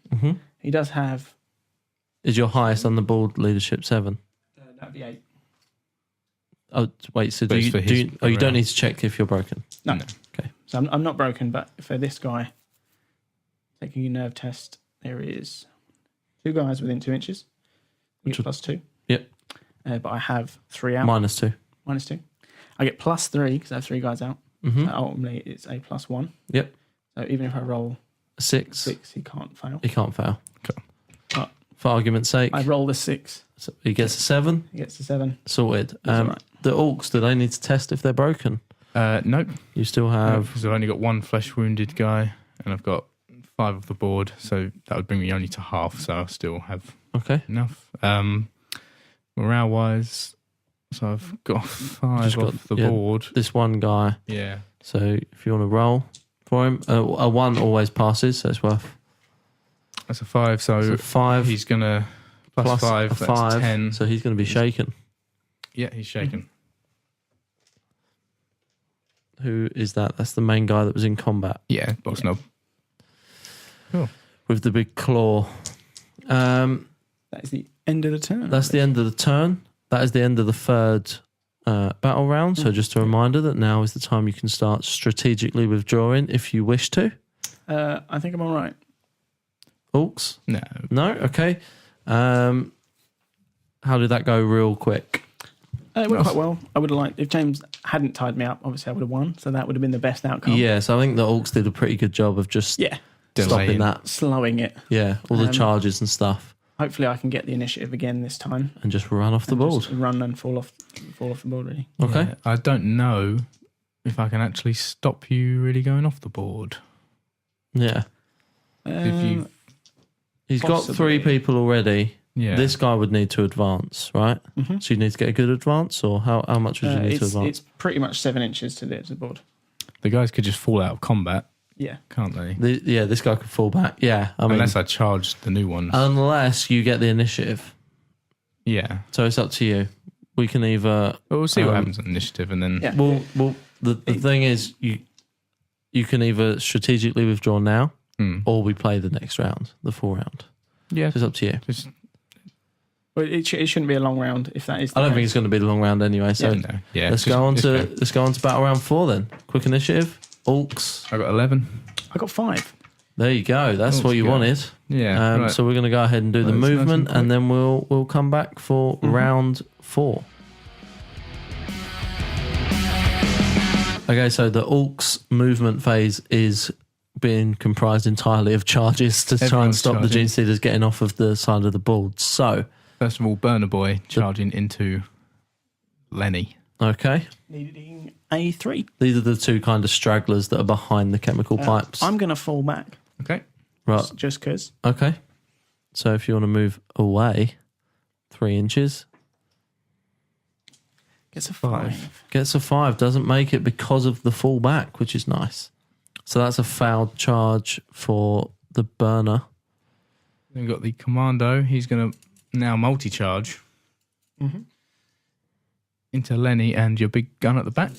He does have... Is your highest on the board leadership 7? That'd be 8. Oh, wait. So But it's for his you don't need to check if you're broken. No. Okay. So I'm not broken, but for this guy, taking a nerve test, there is 2 guys within 2 inches. You get +2. Yep. But I have 3 out. -2. -2. I get +3 because I have 3 guys out. So ultimately, it's a +1. Yep. So even if I roll 6, 6, he can't fail. he can't fail. Cool. But For argument's sake, I roll the 6. so he gets a 7. He gets the 7. Sorted. That's all right. The Orkz, do they need to test if they're broken? Nope. You still have... Because I've only got 1 flesh wounded guy, and I've got 5 off the board, so that would bring me only to half. So I still have Okay. enough. Morale wise, so I've got 5 Just got- off the yeah. board. This one guy. Yeah. So if you want to roll for him, a 1 always passes, so it's worth... That's a 5. So, So 5 he's gonna plus 5. a That's 5, 10. so he's going to be shaken. Yeah, he's shaken. Who is that? That's the main guy that was in combat Yeah, boss knob. with the big claw. That is the end of the turn. That's the end of the turn. That is the end of the 3rd battle round. So just a reminder that now is the time you can start strategically withdrawing if you wish to. I think I'm all right. Orkz? No. No? Okay. How did that go real quick? It went quite well. I would have liked, if James hadn't tied me up, obviously I would have won. So that would have been the best outcome. Yes, I think the Orkz did a pretty good job of just Yeah. stopping Delaying. that. Slowing it. Yeah, all the Um, charges and stuff. Hopefully I can get the initiative again this time. And just run off the And board. just run and fall off the board, really. Okay. Yeah, I don't know if I can actually stop you really going off the board. Yeah. If you, He's got 3 people already. yeah, This guy would need to advance, right? Mhm. So you need to get a good advance, or how much would you need to advance? It's pretty much 7 inches to the edge of the board. the guys could just fall out of combat, Yeah. can't they? This guy could fall back. Yeah, I mean, Unless I charge the new ones. unless you get the initiative. Yeah. So it's up to you. We can either. But we'll see what happens on initiative, and then Yeah. Well, the thing is, you can either strategically withdraw now, or we play the next round, the 4 round. yeah, So it's up to you. just Well, it shouldn't be a long round if that is. I don't think it's going to be the long round anyway. So yeah. let's go on to battle round 4 then. Quick initiative. Orkz. I got 11. I got 5. There you go. That's what you go. wanted. Yeah. Right. So we're going to go ahead and do the Nice and movement, quick. and then we'll come back for round 4. Okay, so the Orkz movement phase is being comprised entirely of charges to try and Everyone's stop the charging. Genestealers getting off of the side of the board. So, First of all, Burner Boy charging into Lenny. okay, Needing a 3. these are the 2 kind of stragglers that are behind the chemical pipes. I'm going to fall back Okay. Right, just because. okay. So if you want to move away 3 inches, Gets a 5. gets a 5, doesn't make it because of the fall back, which is nice. So that's a fouled charge for the burner. Then we've got the Commando. He's going to now multi-charge into Lenny and your big gun at the back.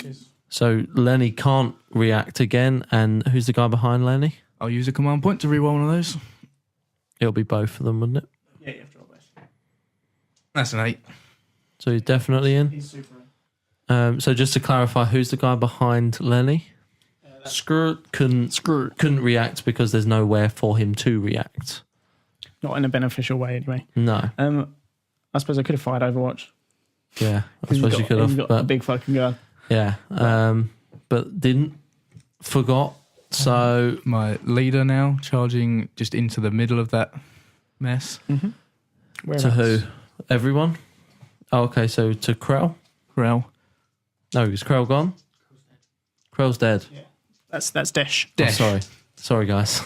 So Lenny can't react again. And who's the guy behind Lenny? I'll use a command point to reroll one of those. It'll be both of them, wouldn't it? Yeah, you have to roll both. That's an 8. So he's definitely in. He's super. So just to clarify, who's the guy behind Lenny? Skirt couldn't react because there's nowhere for him to react. Not in a beneficial way, anyway. No. I suppose I could have fired Overwatch. Yeah, I suppose you could have. He's got a But big fucking gun. yeah, but didn't. Forgot. So My leader now charging just into the middle of that mess. to who? Everyone? Oh, okay, so to Krell? Krell. No, is Krell gone? Krell's dead. Yeah. That's Dash. Oh, sorry, guys.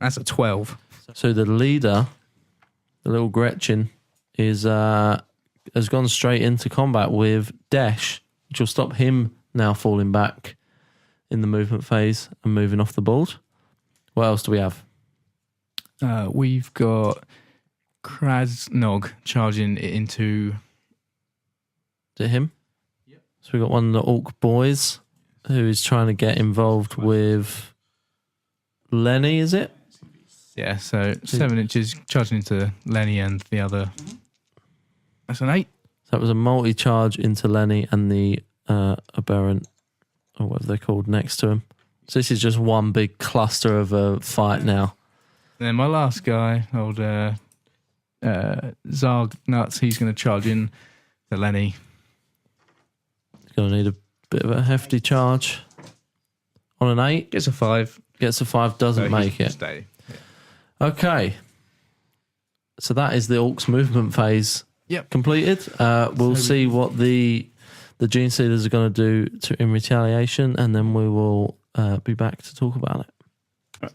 That's a 12. So the leader, the little Gretchen, has gone straight into combat with Dash, which will stop him now falling back in the movement phase and moving off the board. What else do we have? We've got Krasnog charging it into... Is it him? Yep. So we got one of the Orkz boys who is trying to get involved with Lenny, is it? Yeah, so 7 inches charging into Lenny and the other. That's an 8. So that was a multi-charge into Lenny and the aberrant, or whatever they're called, next to him. So this is just one big cluster of a fight now. And then my last guy, old Zarg Nuts, he's going to charge in to Lenny. He's going to need a bit of a hefty charge. On an 8, Gets a 5. gets a 5, doesn't make it. Stay. Okay. So that is the Orkz movement phase completed. We'll see what the Genestealers are going to do in retaliation, and then we will be back to talk about it.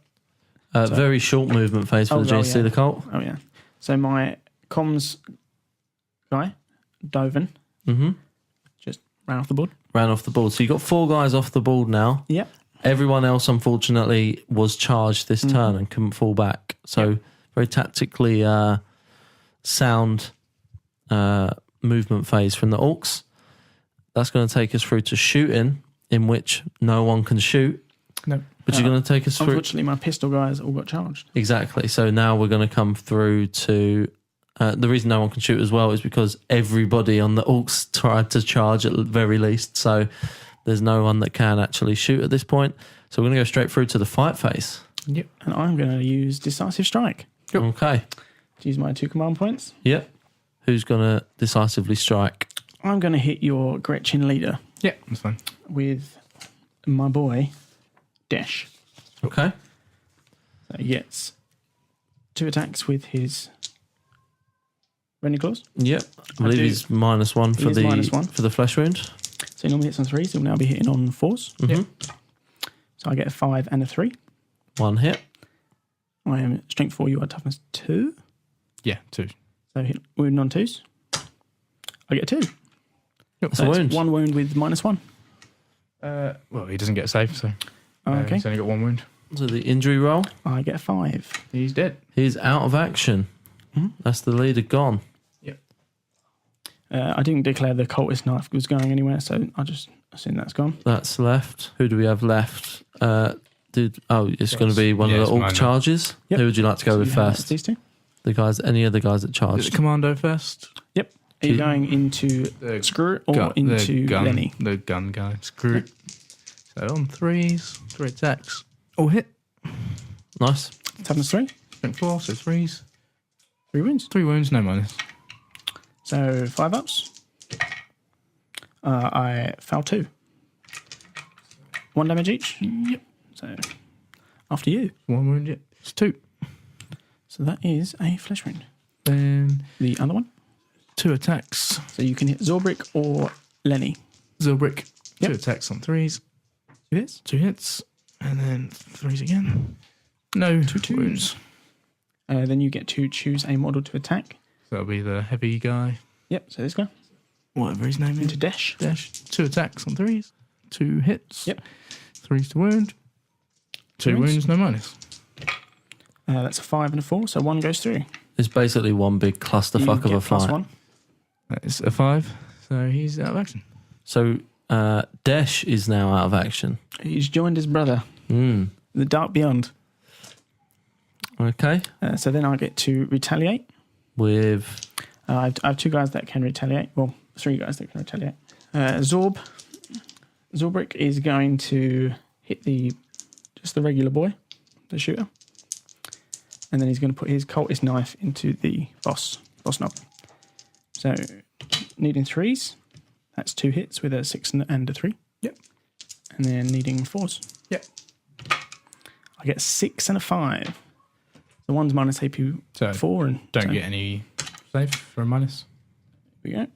Very short movement phase for the Genestealer cult. Oh, yeah. So my comms guy, Dovin, just ran off the board. Ran off the board. So you got 4 guys off the board now. Yep. Everyone else, unfortunately, was charged this turn and couldn't fall back. So very tactically sound movement phase from the Orkz. That's going to take us through to shooting, in which no one can shoot. No. But you're going to take us through... Unfortunately, my pistol guys all got charged. Exactly. So now we're going to come through to... the reason no one can shoot as well is because everybody on the Orkz tried to charge at the very least. So there's no one that can actually shoot at this point. So we're going to go straight through to the fight phase. Yep. And I'm going to use Decisive Strike. Okay. To use my 2 command points. Yep. Who's going to decisively strike? I'm going to hit your Gretchen leader. Yeah, that's fine. With my boy, Dash. Okay. So he gets 2 attacks with his Rennie Claws. Yep. I believe he's -1 for He is the -1. for the flesh wound. So he normally hits on 3s. He'll now be hitting on 4s. Mm-hmm. So I get a 5 and a 3. 1 hit. I am strength 4. You are toughness 2. Yeah, 2. So hit wound on 2s. I get a 2. That's So a it's wound. 1 wound with -1. Well, he doesn't get a save, so Okay. he's only got 1 wound. So the injury roll. I get a 5. He's dead. He's out of action. Mhm. That's the leader gone. I didn't declare the cultist knife was going anywhere, so I just assume that's gone. That's left. Who do we have left? It's going to be one Yeah, of it's the Orc mine then. charges. Yep. Who would you like to go So with you have first? These two. The guys, any of the guys that Is it charged? the commando first? Yep. Are you going into The Screw or into Lenny? The gun guy. Screw it. So on 3s, 3 attacks. All hit. Nice. Toughness 3. Strength 4, so 3s. 3 wounds. 3 wounds, no minus. So 5 ups. I foul 2. 1 damage each. Yep. So after you. 1 wound, yep. It's 2. So that is a flesh wound. Then The other one. 2 attacks. So you can hit Zorbrik or Lenny. Zilbrick. Yep. 2 attacks on 3s. 2 hits. 2 hits. And then 3s again. No 2 wounds. Then you get to choose a model to attack. So that'll be the heavy guy. Yep. So this guy. Whatever his name Into is. Dash. Dash. 2 attacks on 3s. 2 hits. Yep. 3s to wound. 2 wounds. wounds, no minus. That's a 5 and a 4. So 1 goes through. It's basically one big clusterfuck of You a get plus fight. 1. That is a 5. So he's out of action. So Desh is now out of action. He's joined his brother. Mm. The Dark Beyond. Okay. So then I get to retaliate. With I have 2 guys that can retaliate. Well, 3 guys that can retaliate. Zorbrik is going to hit just the regular boy, the shooter. And then he's going to put his cultist knife into the boss knob. So needing 3s. That's 2 hits with a 6 and a 3. Yep. And then needing 4s. Yep. I get 6 and a 5. The one's minus AP So 4 and don't so get any save for a minus. Here we go.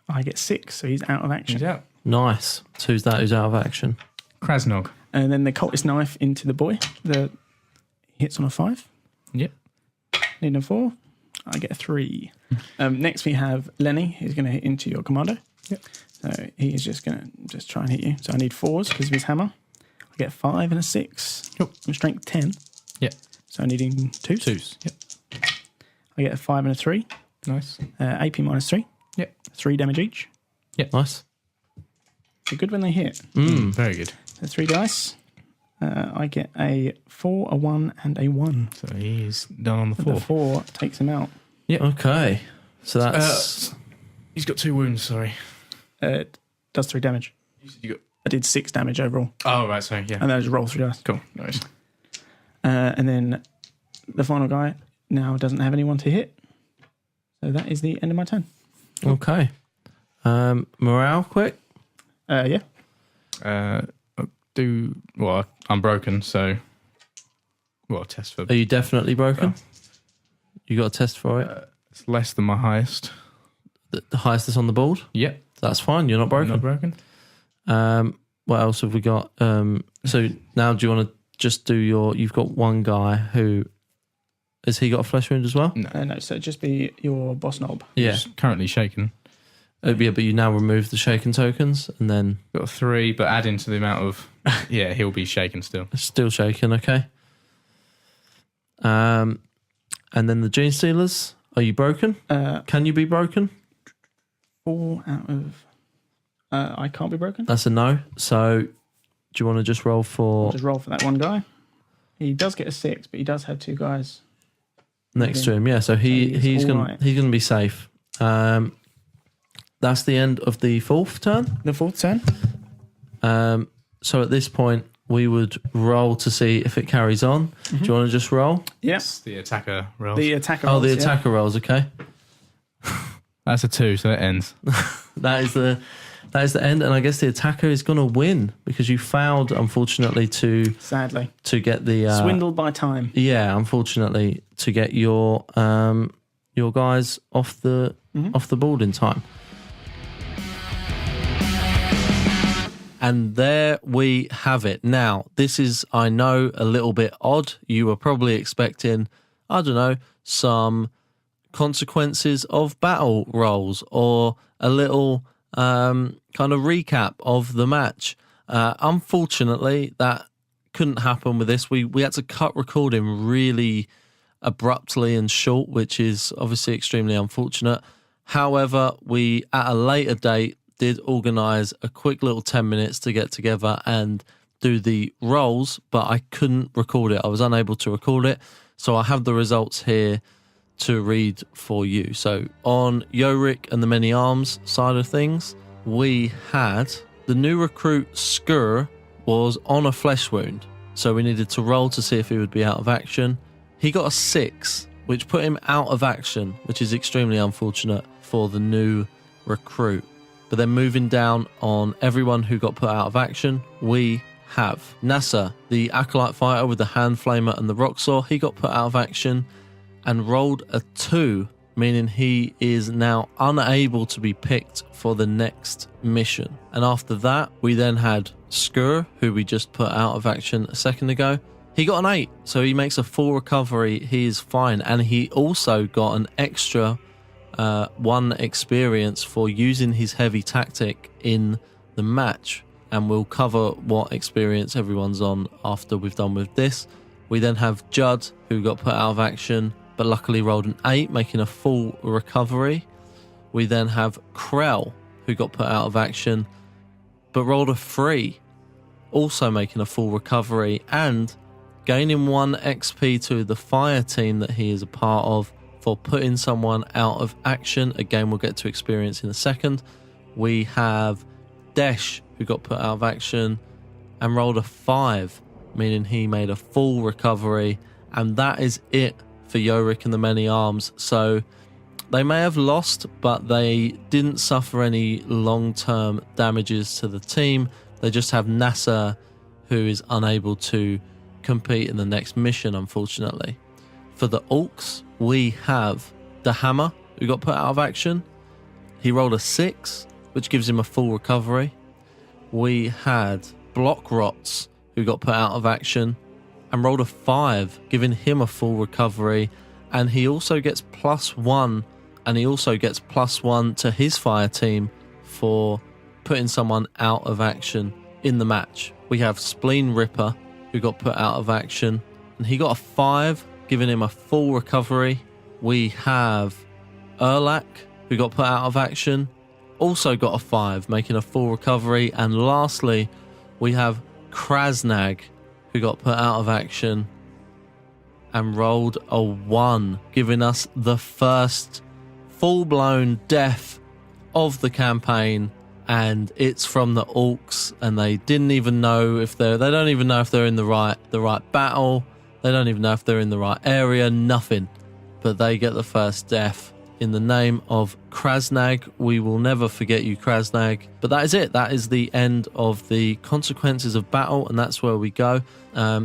I get 6, so he's out of action. He's out. nice. So who's that? Who's out of action? Krasnog. And then the cultist knife into the boy. The hits on a 5. Yep. Need a 4. I get a 3. Next we have Lenny, who's going to hit into your commando. Yep. So he is just going to try and hit you. So I need 4s because of his hammer. I get a 5 and a 6. Yep. I'm strength 10. Yep. So I'm needing 2s. 2s. Yep. I get a 5 and a 3. Nice. AP minus 3. Yep. 3 damage each. Nice. They're good when they hit. Very good. So 3 dice. I get a 4, a 1, and a 1. So he's done on the 4. The 4 takes him out. Okay. So that's He's got 2 wounds, sorry. It does 3 damage. You got... I did 6 damage overall. Oh, right, sorry, yeah. And then I just roll 3 dice. Cool, nice. And then the final guy now doesn't have anyone to hit. So that is the end of my turn. okay. Morale, quick. Yeah. I'm broken, so... Well, test for... Are you definitely broken? You got a test for it? It's less than my highest. The highest that's on the board? Yep. That's fine. You're not broken. Not broken. What else have we got? So now do you want to just do you've got one guy who, has he got a flesh wound as well? No. No, so it'd just be your boss knob. Yeah. He's currently shaken. Yeah, but you now remove the shaken tokens and then Got 3, but add into the amount of... Yeah, he'll be shaken still. it's still shaken, okay. And then the Genestealers, are you broken? Can you be broken? 4 out of... I can't be broken. That's a no. So do you want to just roll for Just roll for that one guy. He does get a 6, but he does have 2 guys. next to him? Yeah, so he's he's all gonna right. he's gonna be safe. That's the end of the 4th turn. The 4th turn. So at this point, we would roll to see if it carries on. Do you want to just roll? Yes. The attacker rolls. The attacker Oh, rolls, the yeah. attacker rolls. Okay, That's a 2, so it ends. that is the end, and I guess the attacker is going to win because you failed, unfortunately, Sadly. to get the Swindled by time. Yeah, unfortunately, to get your guys off the board in time. And there we have it. Now, this is, I know, a little bit odd. You were probably expecting, I don't know, some consequences of battle rolls or a little kind of recap of the match. Unfortunately, that couldn't happen with this. We had to cut recording really abruptly and short, which is obviously extremely unfortunate. However, we, at a later date, did organise a quick little 10 minutes to get together and do the rolls, but I couldn't record it. I was unable to record it. So I have the results here to read for you. So on Yoh-Rick and the Many Arms side of things, we had the new recruit Skur was on a flesh wound. So we needed to roll to see if he would be out of action. He got a 6, which put him out of action, which is extremely unfortunate for the new recruit. But then moving down on everyone who got put out of action, we have Nasser, the Acolyte fighter with the hand flamer and the rock saw. He got put out of action and rolled a 2, meaning he is now unable to be picked for the next mission. And after that, we then had Skur, who we just put out of action a second ago. He got an 8, so he makes a full recovery. He is fine. And he also got an extra 1 experience for using his heavy tactic in the match. And we'll cover what experience everyone's on after we've done with this. We then have Judd, who got put out of action, but luckily rolled an 8, making a full recovery. We then have Krell, who got put out of action, but rolled a 3, also making a full recovery and gaining 1 XP to the fire team that he is a part of for putting someone out of action. Again, we'll get to experience in a second. We have Desh, who got put out of action and rolled a 5, meaning he made a full recovery. And that is it for Yoh-Rick and the Many Arms. So they may have lost, but they didn't suffer any long-term damages to the team. They just have Nasser, who is unable to compete in the next mission, unfortunately. For the Orkz, we have the Hammer, who got put out of action. He rolled a 6, which gives him a full recovery. We had Blockrots, who got put out of action and rolled a 5, giving him a full recovery. And he also gets +1, and he also gets +1 to his fire team for putting someone out of action in the match. We have Spleen Ripper, who got put out of action, and he got a 5, giving him a full recovery. We have Erlak, who got put out of action, also got a 5, making a full recovery. And lastly, we have Krasnag, who got put out of action and rolled a 1, giving us the first full-blown death of the campaign. And it's from the Orkz, and they didn't even know if they don't even know if they're in the right battle. They don't even know if they're in the right area, nothing. But they get the first death in the name of Krasnag. We will never forget you, Krasnag. But that is it. That is the end of the consequences of battle, and that's where we go.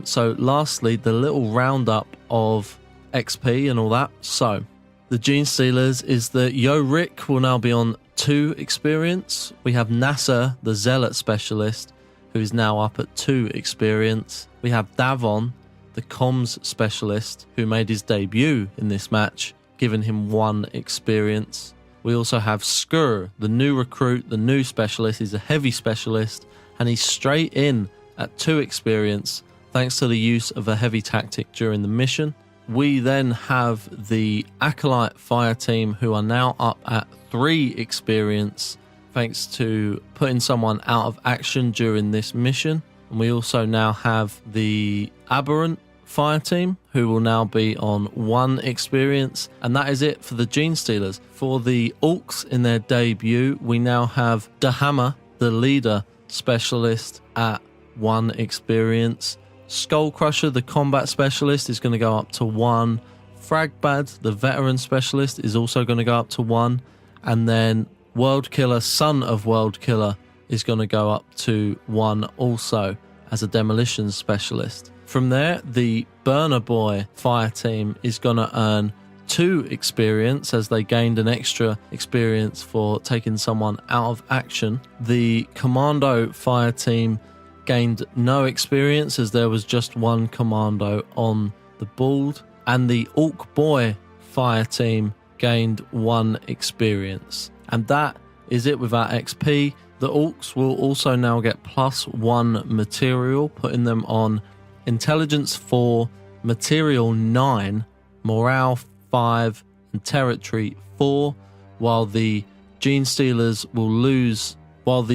So lastly, the little roundup of XP and all that. So the Genestealers is that Yoh-Rick will now be on 2 experience. We have Nasser, the Zealot Specialist, who is now up at 2 experience. We have Davon, the Comms Specialist, who made his debut in this match, giving him 1 experience. We also have Skur, the new recruit, the new specialist. He's a heavy specialist, and he's straight in at 2 experience, thanks to the use of a heavy tactic during the mission. We then have the Acolyte fire team, who are now up at 3 experience, thanks to putting someone out of action during this mission. And we also now have the Aberrant fire team, who will now be on 1 experience. And that is it for the Genestealers. For the Orkz in their debut, we now have the Hammer, the leader specialist, at 1 experience. Skull Crusher, the combat specialist, is going to go up to 1. Fragbad, the veteran specialist, is also going to go up to 1. And then World Killer, son of World Killer, is going to go up to 1 also as a demolition specialist. From there, the Burner Boy fire team is going to earn 2 experience, as they gained an extra experience for taking someone out of action. The Commando fire team gained no experience, as there was just 1 Commando on the board. And the Ork Boy fire team gained 1 experience. And that is it with our XP. The Orks will also now get +1 material, putting them on Intelligence 4, Material 9, Morale 5, and Territory 4, while the Genestealers will lose 1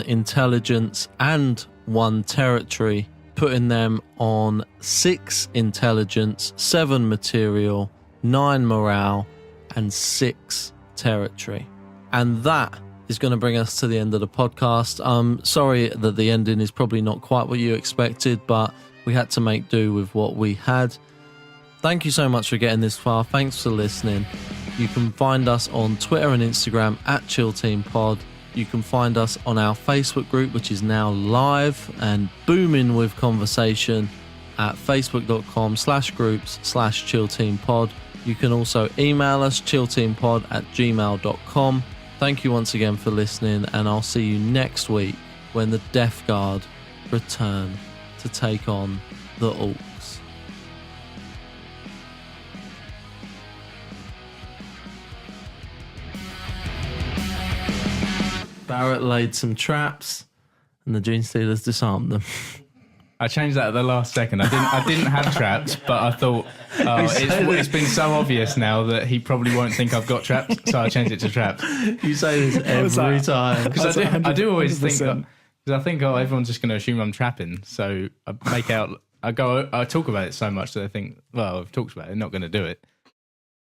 Intelligence and 1 Territory, putting them on 6 Intelligence, 7 Material, 9 Morale, and 6 Territory. And that is going to bring us to the end of the podcast. I'm sorry that the ending is probably not quite what you expected, but we had to make do with what we had. Thank you so much for getting this far. Thanks for listening. You can find us on Twitter and Instagram at ChillTeamPod. You can find us on our Facebook group, which is now live and booming with conversation, at facebook.com/groups/ChillTeamPod. You can also email us, chillteampod@gmail.com. Thank you once again for listening, and I'll see you next week when the Death Guard return to take on the Orkz. Barrett laid some traps, and the Genestealers disarmed them. I changed that at the last second. I didn't have traps, but I thought it's been so obvious now that he probably won't think I've got traps, so I changed it to traps. You say this every time. Because I do always think that, because I think everyone's just going to assume I'm trapping, so I talk about it so much that I think, well, I've talked about it, they're not going to do it.